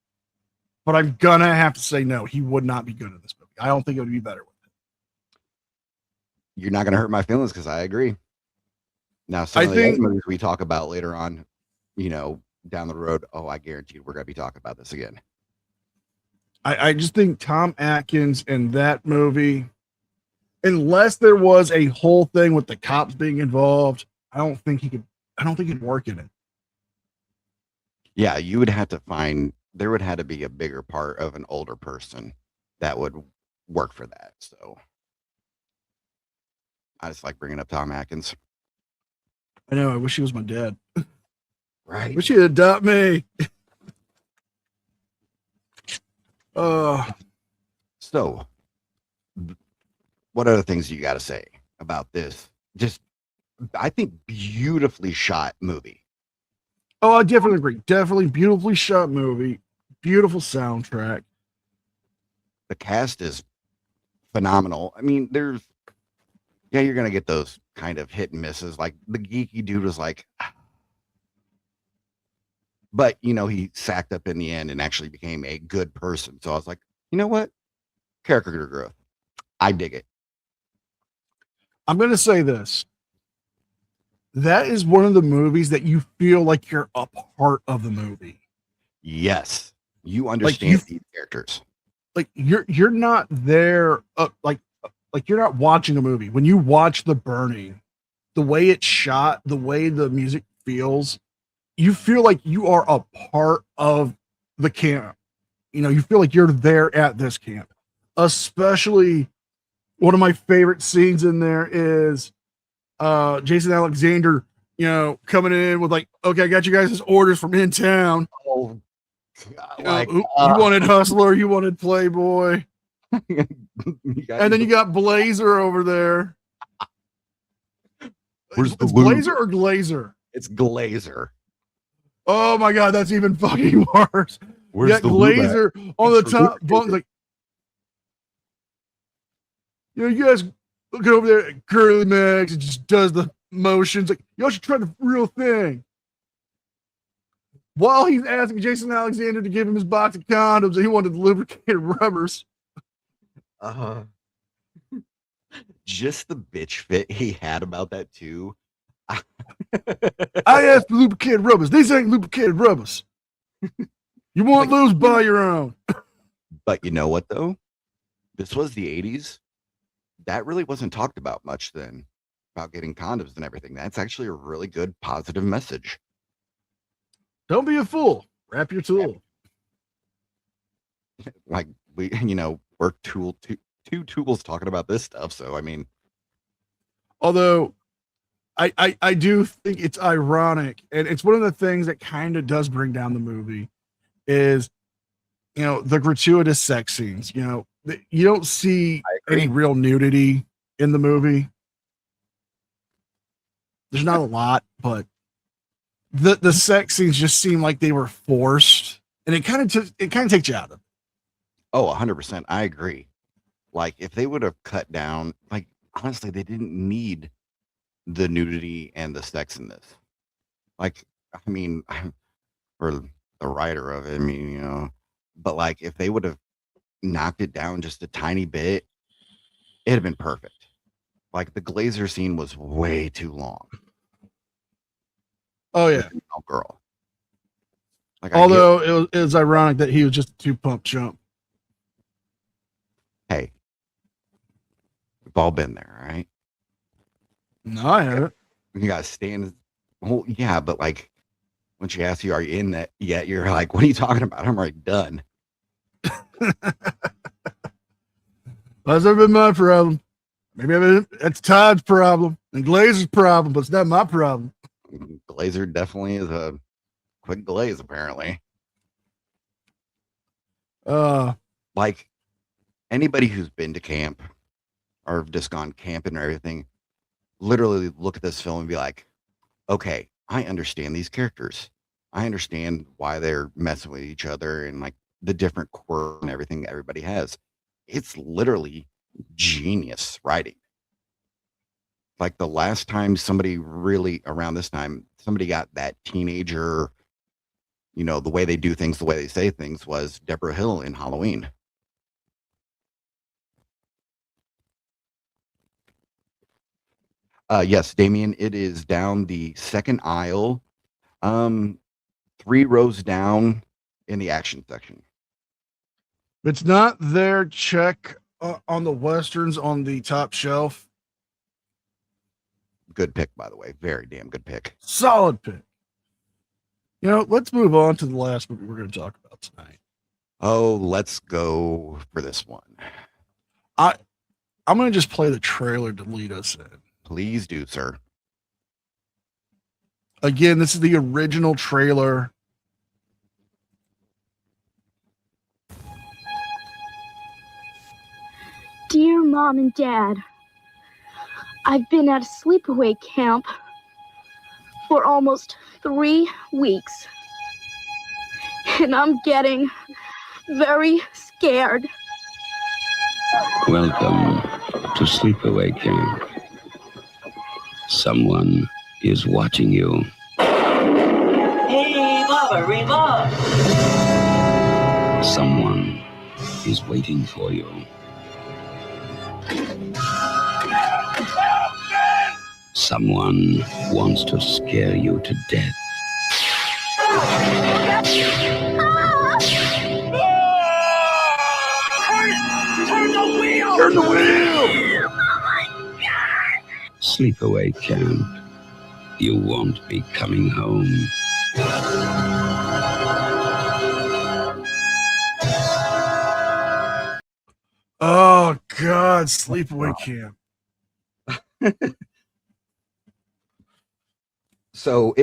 But I'm gonna have to say no. He would not be good in this movie. I don't think it would be better with it. You're not gonna hurt my feelings because I agree. Now, some of the other movies we talk about later on, down the road, I guarantee we're gonna be talking about this again. I just think Tom Atkins in that movie, unless there was a whole thing with the cops being involved, I don't think he'd work in it. Yeah, you would have to there would have to be a bigger part of an older person that would work for that. So I just like bringing up Tom Atkins. I know. I wish he was my dad. Right. Wish he'd adopt me. So what other things do you got to say about this? Just, I think, beautifully shot movie. Oh, I definitely agree. Definitely beautifully shot movie. Beautiful soundtrack. The cast is phenomenal. I mean, you're going to get those kind of hit and misses. Like the geeky dude was like, but he sacked up in the end and actually became a good person. So I was like, you know what? Character growth. I dig it. I'm going to say this. That is one of the movies that you feel like you're a part of the movie. Yes. You understand these characters. Like you're not there. Like you're not watching a movie. When you watch The Burning, the way it's shot, the way the music feels, you feel like you are a part of the camp. You feel like you're there at this camp. Especially one of my favorite scenes in there is Jason Alexander, coming in with like, okay, I got you guys' orders from in town. Oh, you wanted Hustler, you wanted Playboy. And then you got Blazer over there. Where's the Blazer or Glazer? It's Glazer. Oh my God, that's even fucking worse. Where's the Glazer on the top bunk? Like, you guys look over there at Curly Max and just does the motions. Like, y'all should try the real thing. While he's asking Jason Alexander to give him his box of condoms, and he wanted lubricated rubbers. Just the bitch fit he had about that too. I asked for lubricated rubbers. These ain't lubricated rubbers. You want those, buy your own. But you know what though? This was the 80s. That really wasn't talked about much then, about getting condoms and everything. That's actually a really good positive message. Don't be a fool. Wrap your tool. Like we're two tools talking about this stuff. So I mean, although I do think it's ironic, and it's one of the things that kind of does bring down the movie is, the gratuitous sex scenes. You don't see any real nudity in the movie. There's not a lot, but the sex scenes just seem like they were forced, and it kind of takes you out of it. Oh, 100%. I agree. Like if they would have cut down, like honestly, they didn't need the nudity and the sex in this. Like, I mean, for the writer of it, I mean, but like if they would have knocked it down just a tiny bit, it'd have been perfect. Like the Glazer scene was way too long. Oh yeah, girl. Like, although it was ironic that he was just a 2-pump chump. Hey, we've all been there, right? No, I haven't. You gotta stand. Well, yeah, but like when she asks you, "Are you in that yet?" You're like, "What are you talking about? I'm already done." That's never been my problem. Maybe that's Todd's problem and Glazer's problem, but it's not my problem. Glazer definitely is a quick glaze, apparently. Like anybody who's been to camp or just gone camping or everything, literally look at this film and be like, okay, I understand these characters. I understand why they're messing with each other and like the different quirks and everything everybody has. It's literally genius writing. Like the last time somebody really around this time, somebody got that teenager, you know, the way they do things, the way they say things was Deborah Hill in Halloween. Yes, Damien, it is down the second aisle, 3 rows down in the action section. If it's not there, check on the Westerns on the top shelf. Good pick, by the way. Very damn good pick. Solid pick. You know, let's move on to the last movie we're going to talk about tonight. Oh, let's go for this one. I'm going to just play the trailer to lead us in. Please do, sir. Again, this is the original trailer. Dear Mom and Dad, I've been at a sleepaway camp for almost 3 weeks, and I'm getting very scared. Welcome to Sleepaway Camp. Someone is watching you. Hey, Baba, remote! Someone is waiting for you. Someone wants to scare you to death. Turn the wheel! Turn the wheel! Sleepaway Camp. You won't be coming home. Oh, God, Sleepaway Camp. So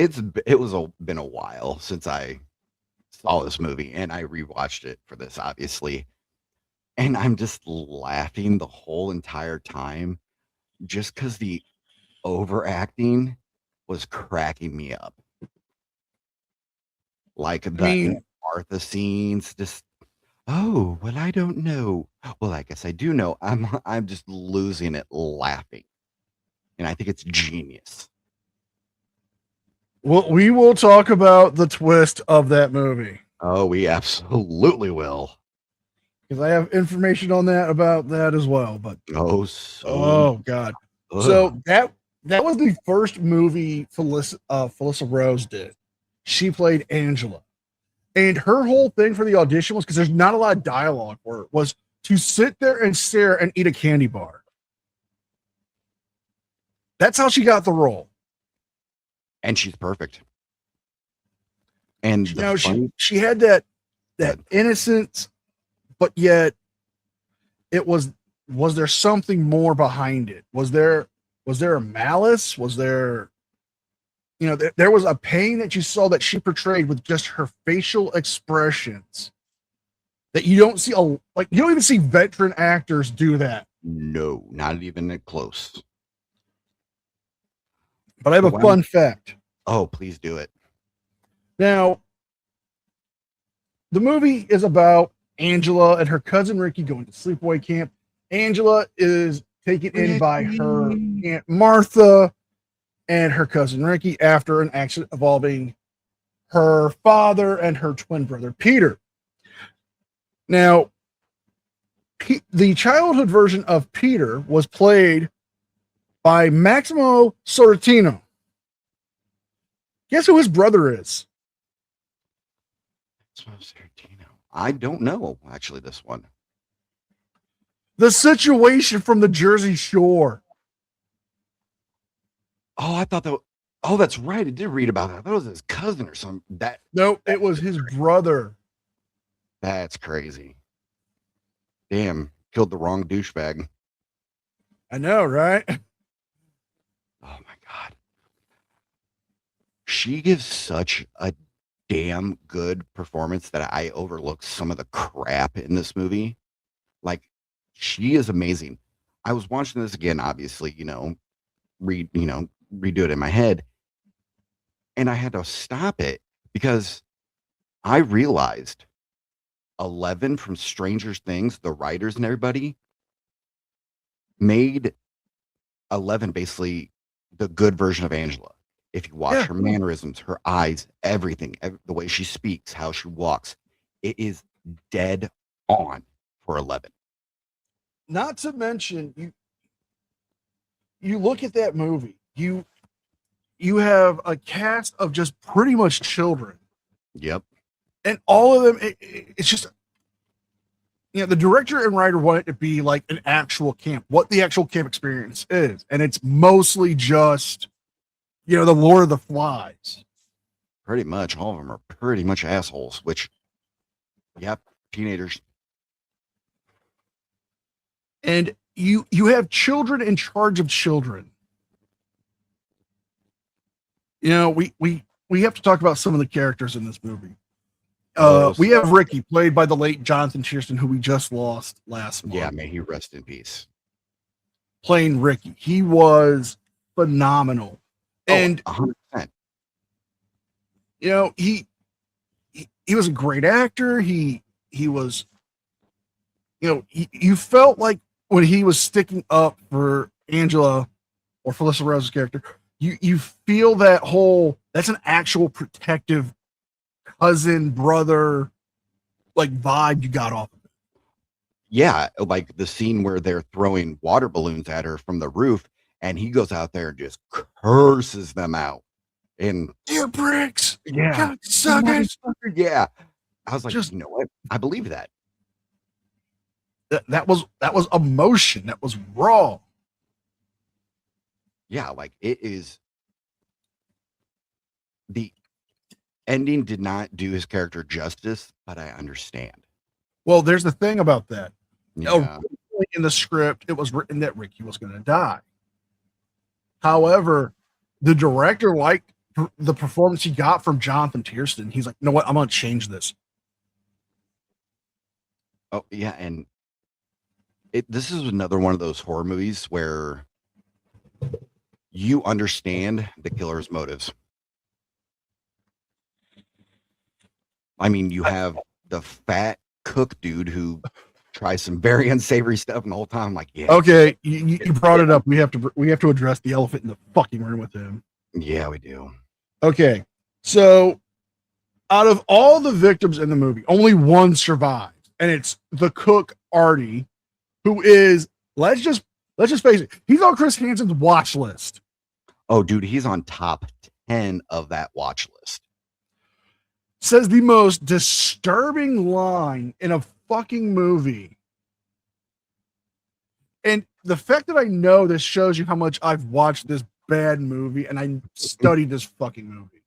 been a while since I saw this movie, and I rewatched it for this, obviously. And I'm just laughing the whole entire time just because the overacting was cracking me up. Like the Martha scenes, just, oh, well, I don't know. Well, I guess I do know. I'm just losing it laughing. And I think it's genius. Well, we will talk about the twist of that movie. Oh, we absolutely will. Because I have information on that about that as well. But oh God. Ugh. So that was the first movie Felissa Rose did. She played Angela. And her whole thing for the audition was, because there's not a lot of dialogue for it, was to sit there and stare and eat a candy bar. That's how she got the role. And she's perfect. And she had that innocence, but yet it was there something more behind it? Was there a malice? Was there, there was a pain that you saw that she portrayed with just her facial expressions that you don't see you don't even see veteran actors do that. No, not even close. But I have a fun fact. Oh, please do it. Now, the movie is about Angela and her cousin Ricky going to sleepaway camp. Angela is taken in by her Aunt Martha and her cousin Ricky after an accident involving her father and her twin brother Peter. Now, the childhood version of Peter was played by Maximo Sorrentino. Guess who his brother is? I don't know, actually, this one. The Situation from the Jersey Shore. Oh, I thought that. Oh, that's right. I did read about that. I thought it was his cousin or something. Nope, it was his brother. That's crazy. Damn, killed the wrong douchebag. I know, right? Oh my God. She gives such a damn good performance that I overlooked some of the crap in this movie. Like, she is amazing. I was watching this again, obviously, redo it in my head. And I had to stop it because I realized 11 from Stranger Things, the writers and everybody, made 11 basically the good version of Angela. If you watch her mannerisms, her eyes, everything, the way she speaks, how she walks, it is dead on for 11. Not to mention, you look at that movie, you have a cast of just pretty much children. Yep. And all of them, it's just, the director and writer want it to be like an actual camp, what the actual camp experience is. And it's mostly just, the Lord of the Flies. Pretty much. All of them are pretty much assholes, which, yep, teenagers. And you have children in charge of children. We have to talk about some of the characters in this movie. We have Ricky, played by the late Jonathan Tiersten, who we just lost last month. Yeah, may he rest in peace. Playing Ricky. He was phenomenal. And 100%. He was a great actor. He was, you felt like when he was sticking up for Angela or Felissa Rose's character, you feel that that's an actual protective cousin, brother, like vibe you got off of it. Yeah, like the scene where they're throwing water balloons at her from the roof, and he goes out there and just curses them out. And you bricks, yeah, suckers. Yeah. I was like, you know what? I believe that. That was emotion. That was raw. Yeah, like it is. The ending did not do his character justice, but I understand. Well, there's the thing about that. Yeah. In the script, it was written that Ricky was going to die. However, the director liked the performance he got from Jonathan Tiersten. He's like, you know what? I'm going to change this. Oh, yeah. And this is another one of those horror movies where you understand the killer's motives. I mean, you have the fat cook dude who tries some very unsavory stuff, and the whole time I'm like, yeah. Okay, you brought it up. We have to address the elephant in the fucking room with him. Yeah, we do. Okay, so out of all the victims in the movie, only one survives, and it's the cook Artie, who is let's just face it, he's on Chris Hansen's watch list. Oh, dude, he's on top 10 of that watch list. Says the most disturbing line in a fucking movie. And the fact that I know this shows you how much I've watched this bad movie and I studied this fucking movie.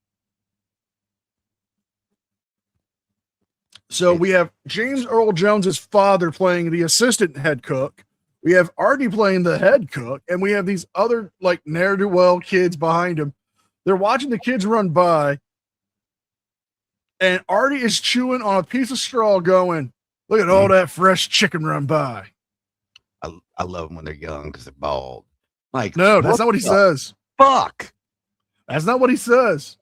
So we have James Earl Jones's father playing the assistant head cook. We have Artie playing the head cook, and we have these other like ne'er-do-well kids behind him. They're watching the kids run by, and Artie is chewing on a piece of straw going, look at all that fresh chicken run by. I love them when they're young because they're bald. Like, no, that's not what he says. Fuck. That's not what he says.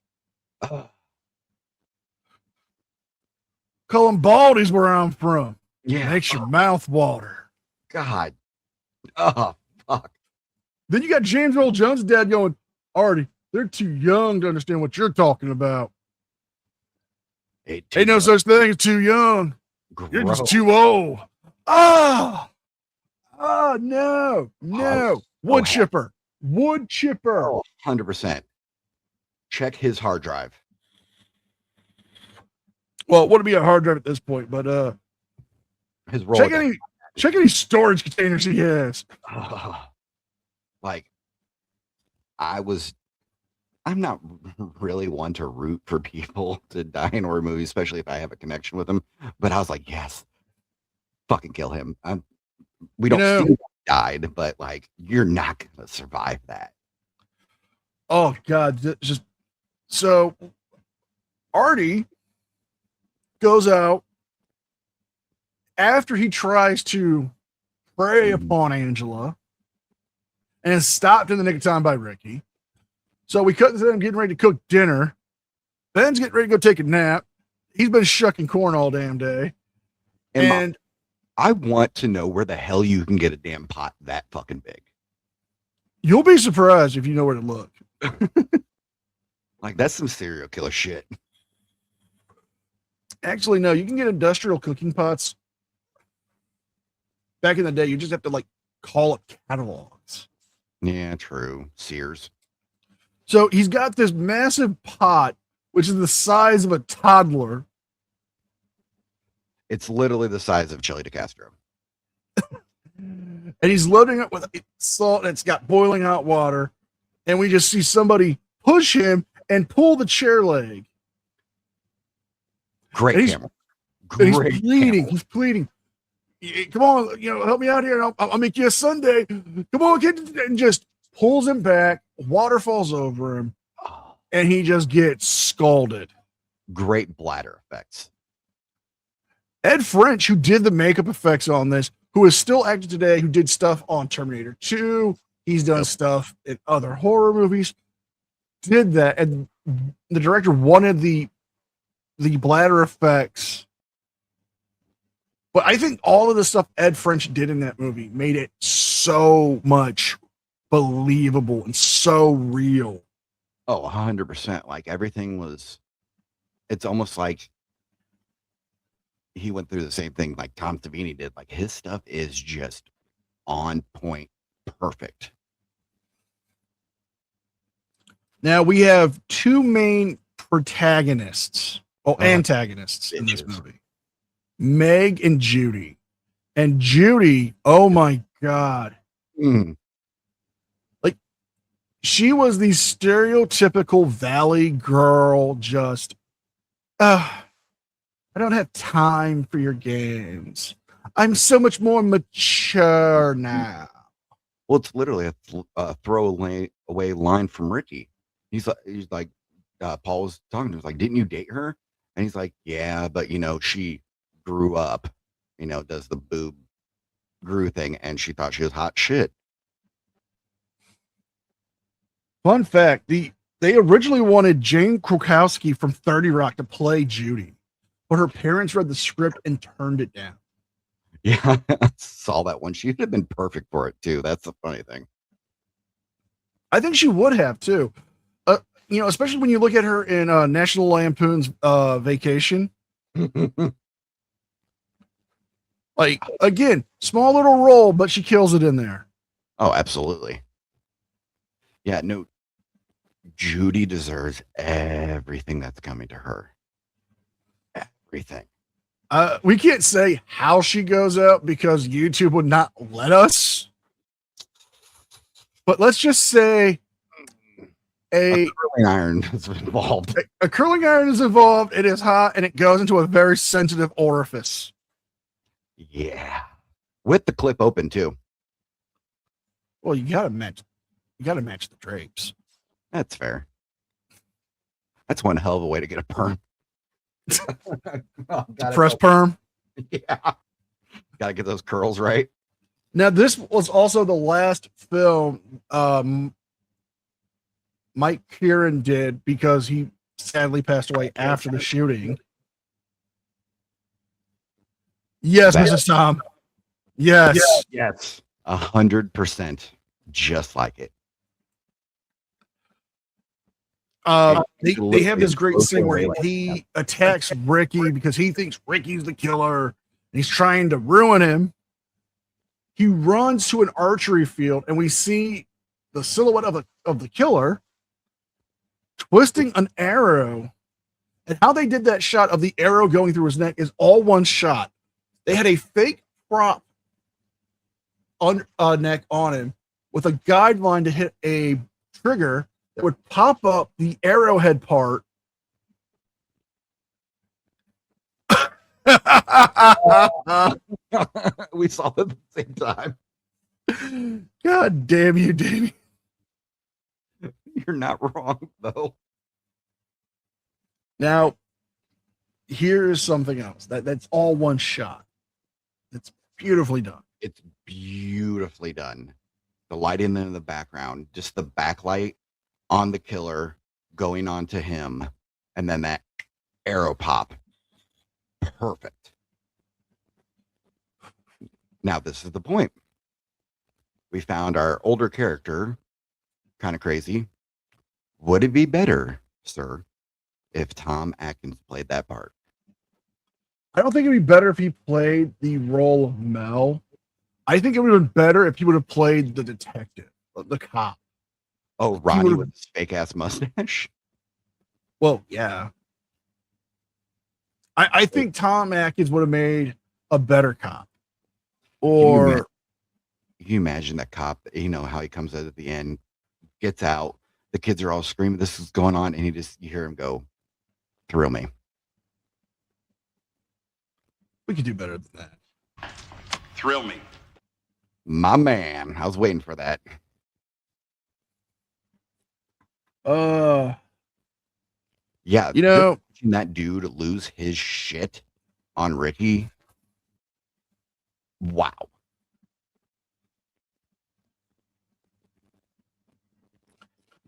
Call them baldies where I'm from. Yeah. Makes your mouth water. God. Oh, fuck. Then you got James Earl Jones' dad going, Artie, they're too young to understand what you're talking about. Ain't no such thing as too young. You're just too old. Oh, no. Wood chipper. Wood chipper. Oh, 100%. Check his hard drive. Well, it wouldn't be a hard drive at this point, but his roll. Check any storage containers he has. Like, I'm not really one to root for people to die in horror movies, especially if I have a connection with them. But I was like, yes, fucking kill him. We don't see him died, but like you're not gonna survive that. Oh God, just so Artie goes out after he tries to prey upon Angela and is stopped in the nick of time by Ricky. So we cut to them getting ready to cook dinner. Ben's getting ready to go take a nap. He's been shucking corn all damn day. And I want to know where the hell you can get a damn pot that fucking big. You'll be surprised if you know where to look. Like, that's some serial killer shit. Actually, no, you can get industrial cooking pots. Back in the day, you just have to like call up catalogs. Yeah, true. Sears. So he's got this massive pot, which is the size of a toddler. It's literally the size of Chili DeCastro. And he's loading it with salt, and it's got boiling hot water. And we just see somebody push him and pull the chair leg. Great and camera. And he's Great pleading. camera. He's pleading. Come on, help me out here. And I'll make you a sundae. Come on, kid. And just pulls him back. Water falls over him. And he just gets scalded. Great bladder effects. Ed French, who did the makeup effects on this, who is still active today, who did stuff on Terminator 2. He's done stuff in other horror movies. Did that. And the director wanted the bladder effects. But I think all of the stuff Ed French did in that movie made it so much believable and so real. Oh, 100%. Like everything was, it's almost like he went through the same thing like Tom Savini did. Like his stuff is just on point, perfect. Now we have two main protagonists, antagonists in this movie. Meg and Judy. And Judy, oh my God. Like, she was the stereotypical Valley girl, just, I don't have time for your games. I'm so much more mature now. Well, it's literally a throwaway line from Ricky. He's like, Paul was talking to him, like, didn't you date her? And he's like, yeah, but she grew up, does the boob grew thing, and she thought she was hot shit. Fun fact, they originally wanted Jane Krakowski from 30 Rock to play Judy, but her parents read the script and turned it down. Yeah, I saw that one. She'd have been perfect for it too. That's the funny thing. I think she would have too. Especially when you look at her in National Lampoon's Vacation. Like, again, small little role, but she kills it in there. Oh, absolutely. Yeah, no, Judy deserves everything that's coming to her. Everything. We can't say how she goes out because YouTube would not let us. But let's just say a curling iron is involved. A curling iron is involved. It is hot and it goes into a very sensitive orifice. Yeah, with the clip open too. Well, you gotta match the drapes. That's fair. That's one hell of a way to get a perm. Press perm. Yeah, gotta get those curls right. Now, this was also the last film Mike Kieran did because he sadly passed away after the shooting. Yes, Mrs. Tom. Yes. Yes. 100%. Just like it. They have this great scene where he attacks Ricky because he thinks Ricky's the killer. And he's trying to ruin him. He runs to an archery field, and we see the silhouette of the killer twisting an arrow. And how they did that shot of the arrow going through his neck is all one shot. They had a fake prop neck on him with a guideline to hit a trigger that would pop up the arrowhead part. We saw it at the same time. God damn you, Damien. You're not wrong, though. Now, here's something else. That's all one shot. It's beautifully done. It's beautifully done. The lighting in the background, just the backlight on the killer going on to him, and then that arrow pop. Perfect. Now, this is the point. We found our older character, kind of crazy. Would it be better, sir, if Tom Atkins played that part? I don't think it'd be better if he played the role of Mel. I think it would have been better if he would have played the detective, the cop. Oh, Ronnie with his fake ass mustache. Well, yeah. I think Tom Atkins would have made a better cop. Or Can you imagine that cop? You know how he comes out at the end, gets out. The kids are all screaming, "This is going on!" And you hear him go, "Thrill me." we could do better than that. Thrill me. My man. I was waiting for that. Yeah. You know, watching that dude lose his shit on Ricky. Wow.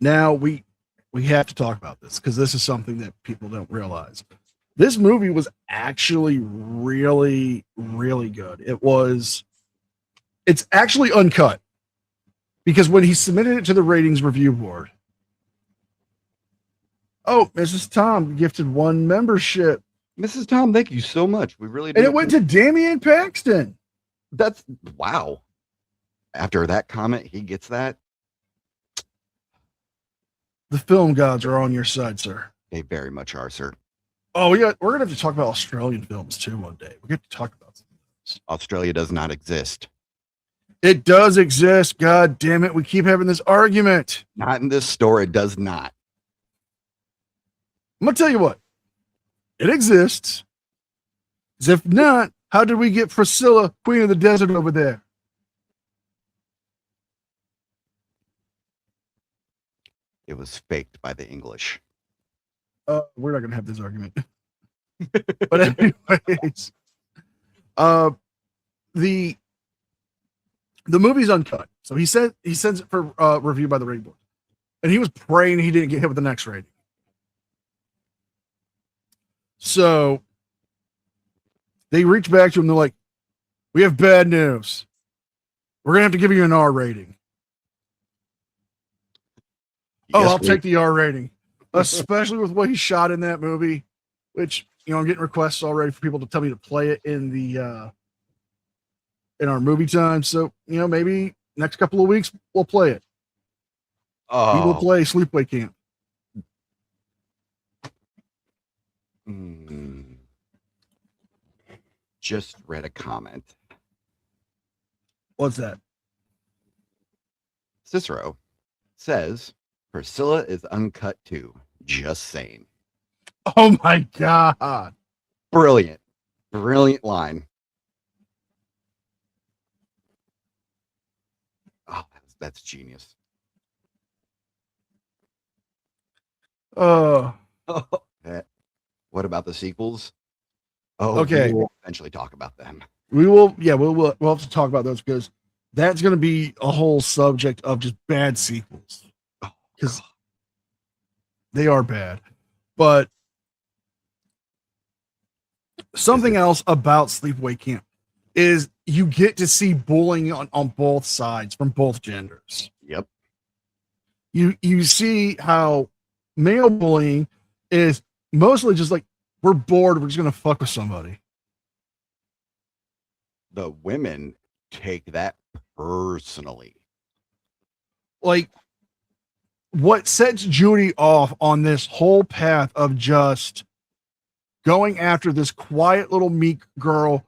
now we have to talk about this because this is something that people don't realize. This movie was actually really, really good. It's actually uncut because when he submitted it to the ratings review board, oh, Mrs. Tom gifted 1 membership. Mrs. Tom, thank you so much. We really do. And it went to Damian Paxton. That's wow. After that comment, he gets that. The film gods are on your side, sir. They very much are, sir. Oh, we're gonna have to talk about Australian films too one day. We get to talk about some of those. Australia does not exist. It does exist. God damn it. We keep having this argument. Not in this store. It does not. I'm gonna tell you what. It exists. 'Cause if not, how did we get Priscilla, Queen of the Desert, over there? It was faked by the English. We're not gonna have this argument. But anyways, the movie's uncut. So he sends it for review by the rating board. And he was praying he didn't get hit with the next rating. So they reach back to him. They're like, "We have bad news. We're gonna have to give you an R rating." Yes, I'll take the R rating, especially with what he shot in that movie. Which I'm getting requests already for people to tell me to play it in the in our movie time. So maybe next couple of weeks we'll play it. We will play Sleepaway Camp. Just read a comment. What's that? Cicero says Priscilla is uncut too. Just saying. Oh my God. Brilliant. Brilliant line. Oh, that's genius. Oh. What about the sequels? Oh, okay. We'll eventually talk about them. We will. Yeah, we'll have to talk about those because that's going to be a whole subject of just bad sequels because they are bad. But something else about Sleepaway Camp is you get to see bullying on both sides from both genders. Yep. You see how male bullying is mostly just like, we're bored, we're just going to fuck with somebody. The women take that personally. Like, what sets Judy off on this whole path of just going after this quiet little meek girl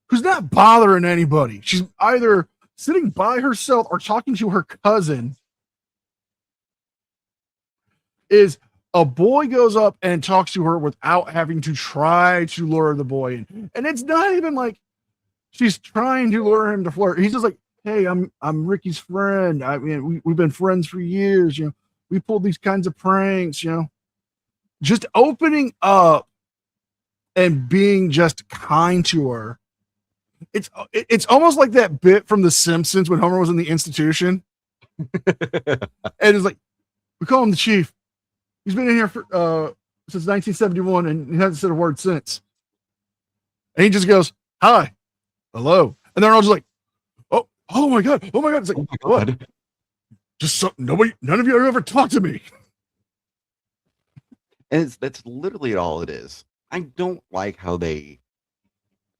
who's not bothering anybody. She's either sitting by herself or talking to her cousin. Is a boy goes up and talks to her without having to try to lure the boy in. And it's not even like she's trying to lure him to flirt. He's just like, hey, I'm Ricky's friend. I mean, we've been friends for years. You know, we pulled these kinds of pranks. You know, just opening up and being just kind to her. It's almost like that bit from The Simpsons when Homer was in the institution, and it's like, we call him the chief. He's been in here for since 1971, and he hasn't said a word since. And he just goes, "Hi, hello," and they're all just like, "Oh my god, oh my god!" It's like, what? Just something. None of you ever talked to me. And that's literally all it is. I don't like how they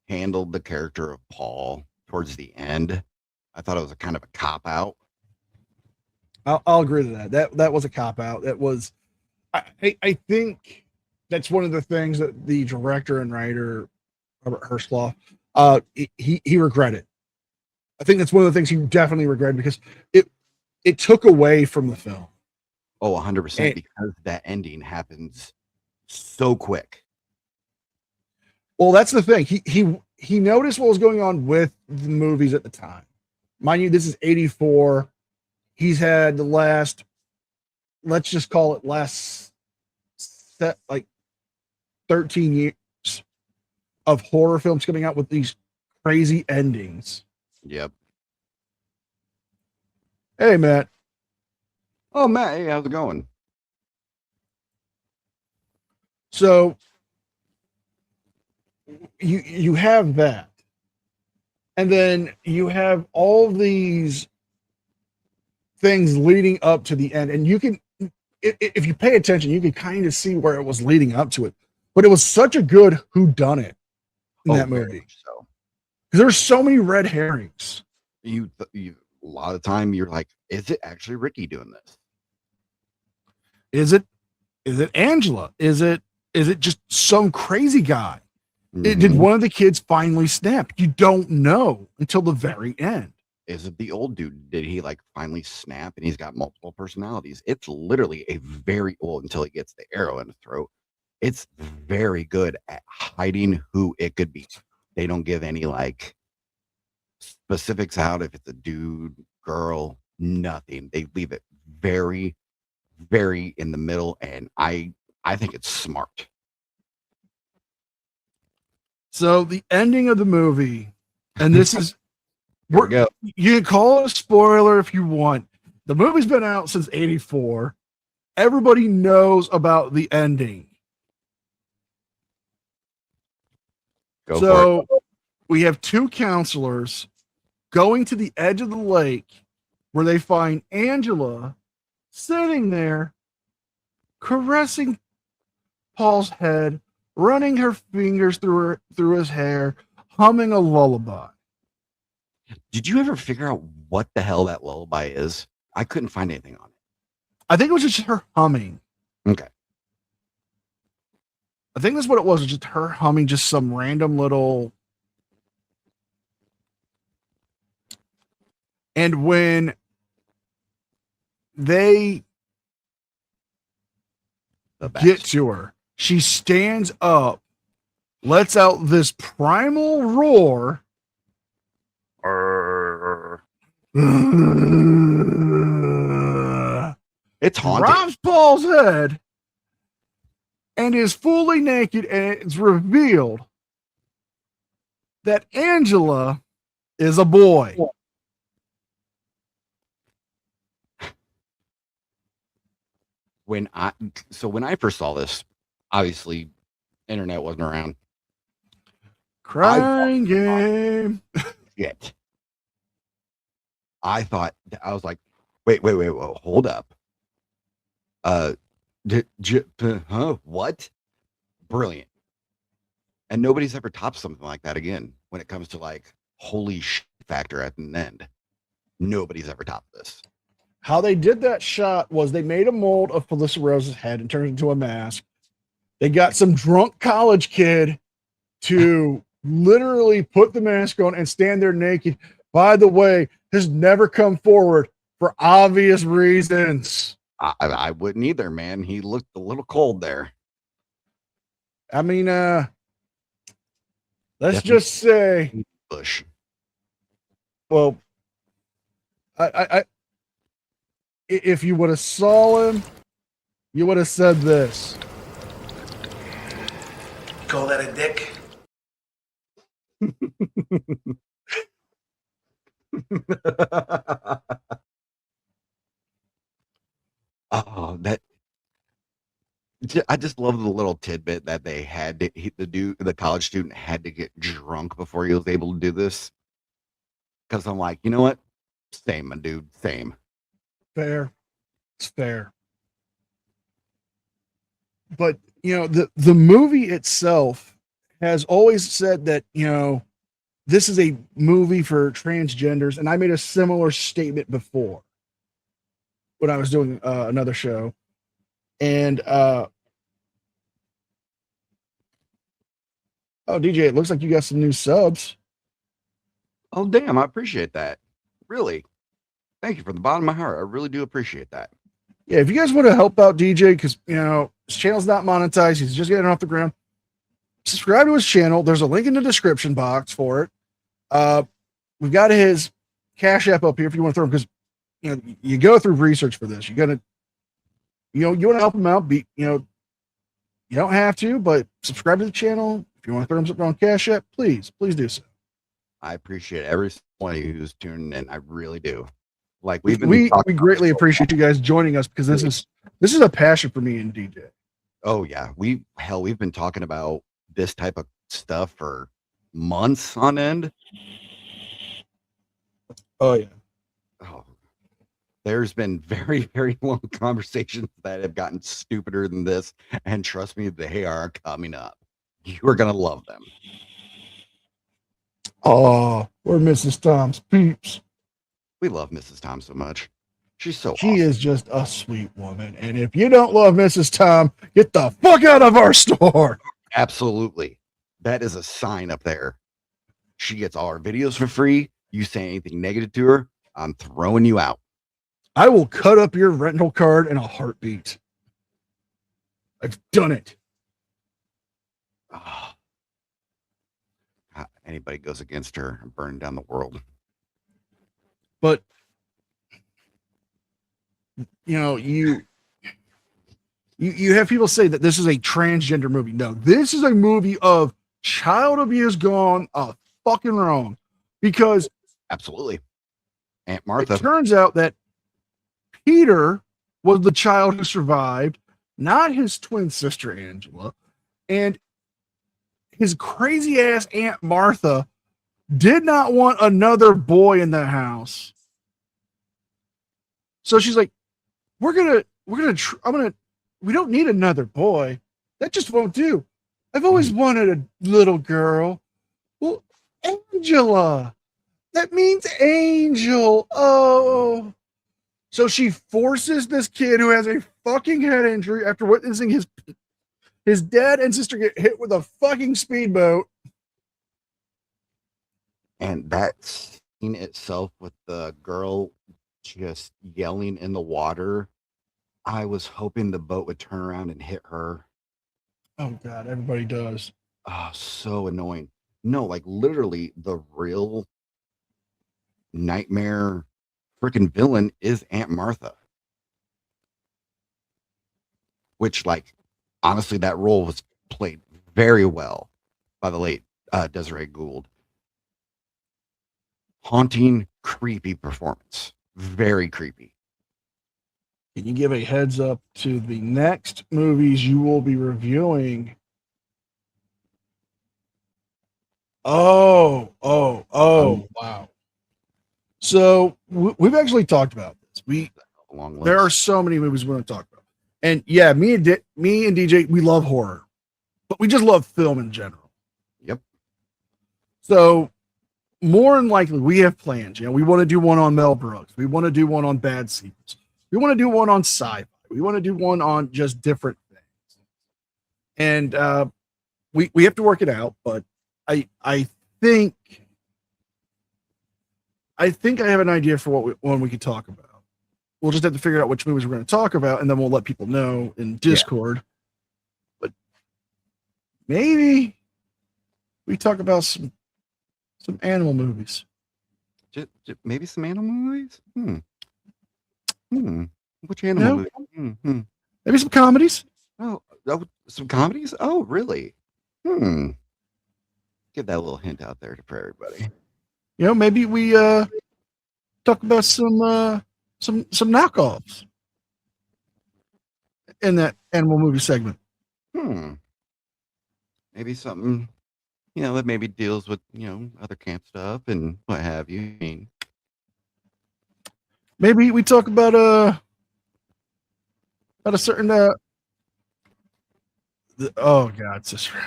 handled the character of Paul towards the end. I thought it was a kind of a cop out. I'll agree to that. That was a cop out. That was, I think that's one of the things that the director and writer Robert Herschloff, he regretted. I think that's one of the things he definitely regretted because it took away from the film. Oh, 100%, because that ending happens so quick. Well, that's the thing. He noticed what was going on with the movies at the time. Mind you, this is 84. He's had the last, let's just call it last 13 years of horror films coming out with these crazy endings. Yep. Hey, Matt. Oh, Matt, hey, how's it going? So you have that, and then you have all these things leading up to the end, and you can, if you pay attention, you can kind of see where it was leading up to it. But it was such a good whodunit in that movie. So there's so many red herrings. You a lot of time you're like, is it actually Ricky doing this? Is it Angela? Is it just some crazy guy? Did one of the kids finally snap? You don't know until the very end. Is it the old dude? Did he like finally snap and he's got multiple personalities? It's literally a very old until he gets the arrow in the throat. It's very good at hiding who it could be. They don't give any like specifics out if it's a dude, girl, nothing. They leave it very, very in the middle, and I think it's smart. So the ending of the movie, and this is we go. You can call it a spoiler if you want. The movie's been out since 84. Everybody knows about the ending. Go so for it. We have two counselors going to the edge of the lake where they find Angela sitting there caressing Paul's head, running her fingers through his hair, humming a lullaby. Did you ever figure out what the hell that lullaby is? I couldn't find anything on it. I think it was just her humming. Okay. I think that's what it was, just her humming just some random little. And when they get to her, she stands up, lets out this primal roar. It's haunting. Drops Paul's head and is fully naked, and it's revealed that Angela is a boy. When I first saw this, obviously internet wasn't around. Crying game. Shit. I was like, wait, hold up. What? Brilliant. And nobody's ever topped something like that again when it comes to like holy shit factor at the end. Nobody's ever topped this. How they did that shot was they made a mold of Felissa Rose's head and turned it into a mask. They got some drunk college kid to literally put the mask on and stand there naked. By the way, has never come forward for obvious reasons. I wouldn't either, man. He looked a little cold there. I mean, let's just say, Bush. well, If you would have saw him, you would have said this. Call that a dick? Oh, I just love the little tidbit that they had to, the college student had to get drunk before he was able to do this. Because I'm like, you know what? Same, my dude. Same. Fair. It's fair. But, the movie itself has always said that, this is a movie for transgenders. And I made a similar statement before when I was doing another show. And, oh, DJ, it looks like you got some new subs. Oh, damn. I appreciate that. Really. Thank you from the bottom of my heart. I really do appreciate that. Yeah, if you guys want to help out DJ, because, his channel's not monetized, he's just getting off the ground, subscribe to his channel. There's a link in the description box for it. We've got his Cash App up here if you want to throw him, because, you go through research for this. You got to, you want to help him out. You don't have to, but subscribe to the channel. If you want to throw him something on Cash App, please do so. I appreciate every one of you who's tuning in. I really do. Like We greatly appreciate you guys joining us, because this is a passion for me and DJ. Oh yeah, we've been talking about this type of stuff for months on end. Oh yeah. Oh, there's been very, very long conversations that have gotten stupider than this, and trust me, they are coming up. You are gonna love them. Oh, we're Mrs. Tom's peeps. We love Mrs. Tom so much. She's so She awesome. is just a sweet woman. And if you don't love Mrs. Tom, get the fuck out of our store. Absolutely. That is a sign up there. She gets all our videos for free. You say anything negative to her, I'm throwing you out. I will cut up your rental card in a heartbeat. I've done it. Oh. Anybody goes against her, I'm burning down the world. But you have people say that this is a transgender movie. No, this is a movie of child abuse gone fucking wrong, because absolutely, Aunt Martha. It turns out that Peter was the child who survived, not his twin sister Angela, and his crazy ass Aunt Martha did not want another boy in the house. So she's like, we don't need another boy. That just won't do. I've always wanted a little girl. Well, Angela, that means angel. Oh. So she forces this kid who has a fucking head injury after witnessing his dad and sister get hit with a fucking speedboat. And that scene itself with the girl just yelling in the water, I was hoping the boat would turn around and hit her. Oh God, everybody does. Oh, so annoying. No, like literally the real nightmare freaking villain is Aunt Martha. Which, like, honestly, that role was played very well by the late Desiree Gould. Haunting, creepy performance. Very creepy. Can you give a heads up to the next movies you will be reviewing? Oh, wow. So we've actually talked about this. There are so many movies we want to talk about. And yeah, me and DJ, we love horror, but we just love film in general. Yep. So more than likely, we have plans. We want to do one on Mel Brooks. We want to do one on bad sequels. We want to do one on sci-fi. We want to do one on just different things. And we have to work it out, but I think I have an idea for what one we could talk about. We'll just have to figure out which movies we're going to talk about, and then we'll let people know in Discord. Yeah. But maybe we talk about some animal movies. Maybe some animal movies. Which animal movie? Maybe some comedies. Oh, some comedies. Oh, really? Give that little hint out there for everybody. You know, maybe we talk about some knockoffs in that animal movie segment. Maybe something, that maybe deals with, other camp stuff and what have you. I mean, maybe we talk about a certain oh God, sister.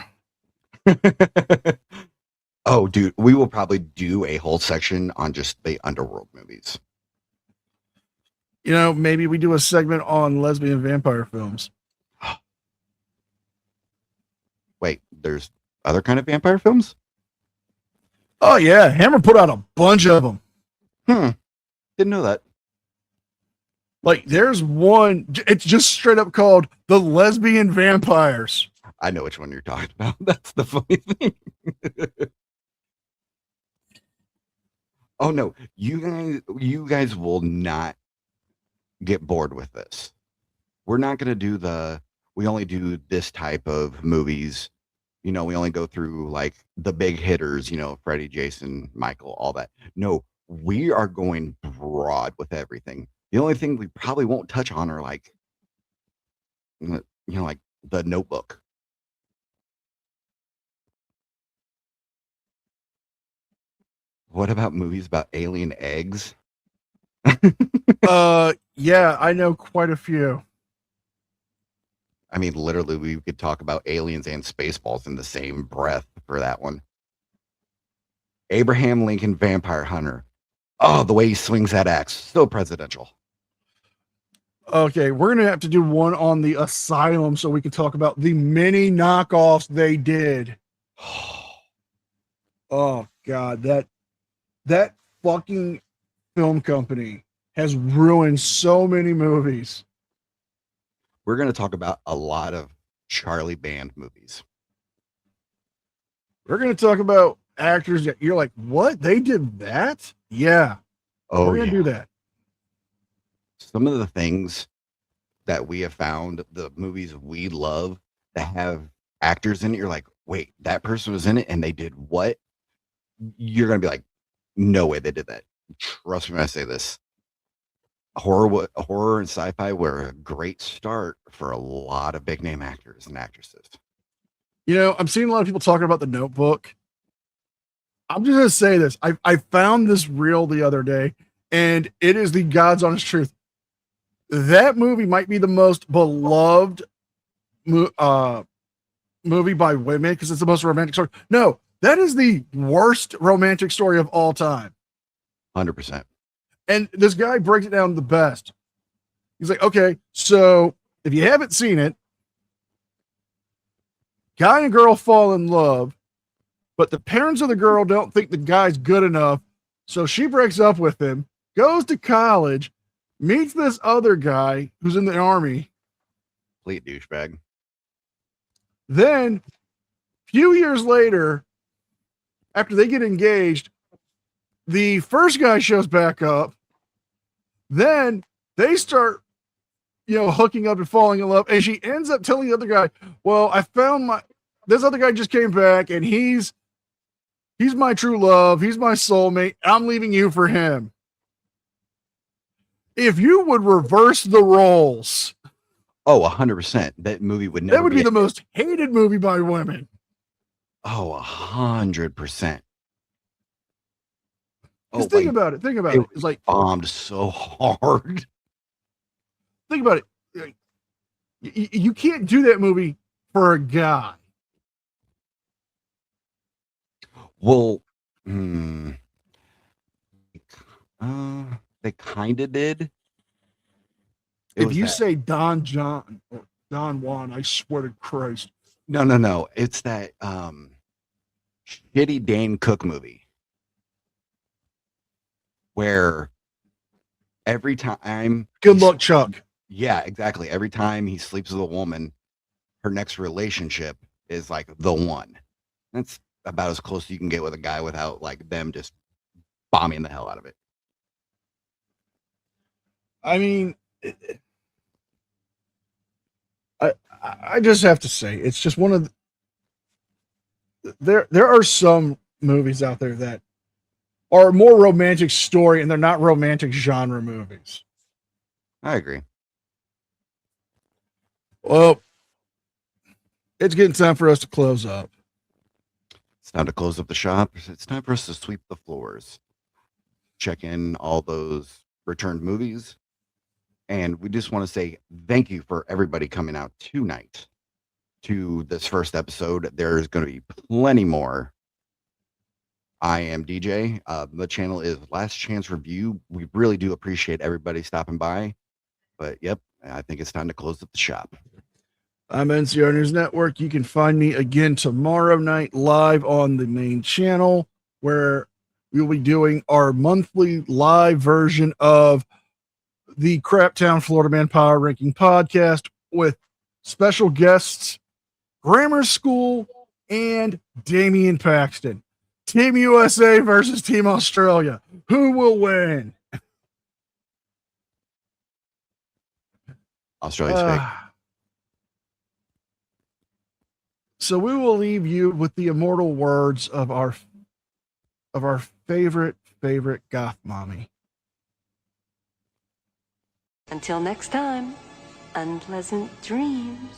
Oh, dude, we will probably do a whole section on just the underworld movies. You know, maybe we do a segment on lesbian vampire films. Wait, there's other kind of vampire films? Oh yeah, Hammer put out a bunch of them. Didn't know that. Like, there's one. It's just straight up called The Lesbian Vampires. I know which one you're talking about. That's the funny thing. Oh no, you guys will not get bored with this. We're not going to do we only do this type of movies. We only go through like the big hitters, Freddy, Jason, Michael, all that. No, we are going broad with everything. The only thing we probably won't touch on are like, like The Notebook. What about movies about alien eggs? Yeah, I know quite a few. I mean, literally, we could talk about aliens and Spaceballs in the same breath for that one. Abraham Lincoln Vampire Hunter. Oh, the way he swings that axe. So presidential. Okay, we're going to have to do one on the Asylum so we can talk about the many knockoffs they did. Oh, God, that fucking film company has ruined so many movies. We're going to talk about a lot of Charlie Band movies. We're going to talk about actors that you're like, what? They did that? Yeah. Oh, we're going to do that. Some of the things that we have found, the movies we love that have actors in it, you're like, wait, that person was in it and they did what? You're going to be like, no way they did that. Trust me when I say this. Horror and sci-fi were a great start for a lot of big name actors and actresses. I'm seeing a lot of people talking about The Notebook. I'm just going to say this. I found this reel the other day, and it is the God's honest truth. That movie might be the most beloved movie by women because it's the most romantic story. No, that is the worst romantic story of all time. 100%. And this guy breaks it down the best. He's like, okay, so if you haven't seen it, guy and girl fall in love, but the parents of the girl don't think the guy's good enough. So she breaks up with him, goes to college, meets this other guy who's in the army. Complete douchebag. Then, few years later, after they get engaged, the first guy shows back up. Then they start, hooking up and falling in love. And she ends up telling the other guy, well, I found this other guy just came back and he's my true love. He's my soulmate. I'm leaving you for him. If you would reverse the roles. Oh, 100%. That movie would never That would be the most hated movie by women. Oh, 100%. Just think about it. Think about it. It's like bombed so hard. Think about it. You can't do that movie for a guy. Well, they kind of did. If you say Don John or Don Juan, I swear to Christ. No. It's that shitty Dane Cook movie. Where every time good luck, Chuck. Yeah, exactly. Every time he sleeps with a woman, her next relationship is like the one. That's about as close as you can get with a guy without like them just bombing the hell out of it. I mean, I just have to say, it's just one of there are some movies out there that are more romantic story, and they're not romantic genre movies. I agree. Well, it's getting time for us to close up. It's time to close up the shop. It's time for us to sweep the floors, check in all those returned movies. And we just want to say thank you for everybody coming out tonight to this first episode. There's going to be plenty more. I am DJ. The channel is Last Chance Review. We really do appreciate everybody stopping by. But yep, I think it's time to close up the shop. I'm NCR News Network. You can find me again tomorrow night live on the main channel, where we'll be doing our monthly live version of the Craptown Florida Man Power Ranking podcast with special guests, Grammar School and Damian Paxton. Team USA versus Team Australia. Who will win? Australia's fake. So we will leave you with the immortal words of our favorite goth mommy. Until next time, unpleasant dreams.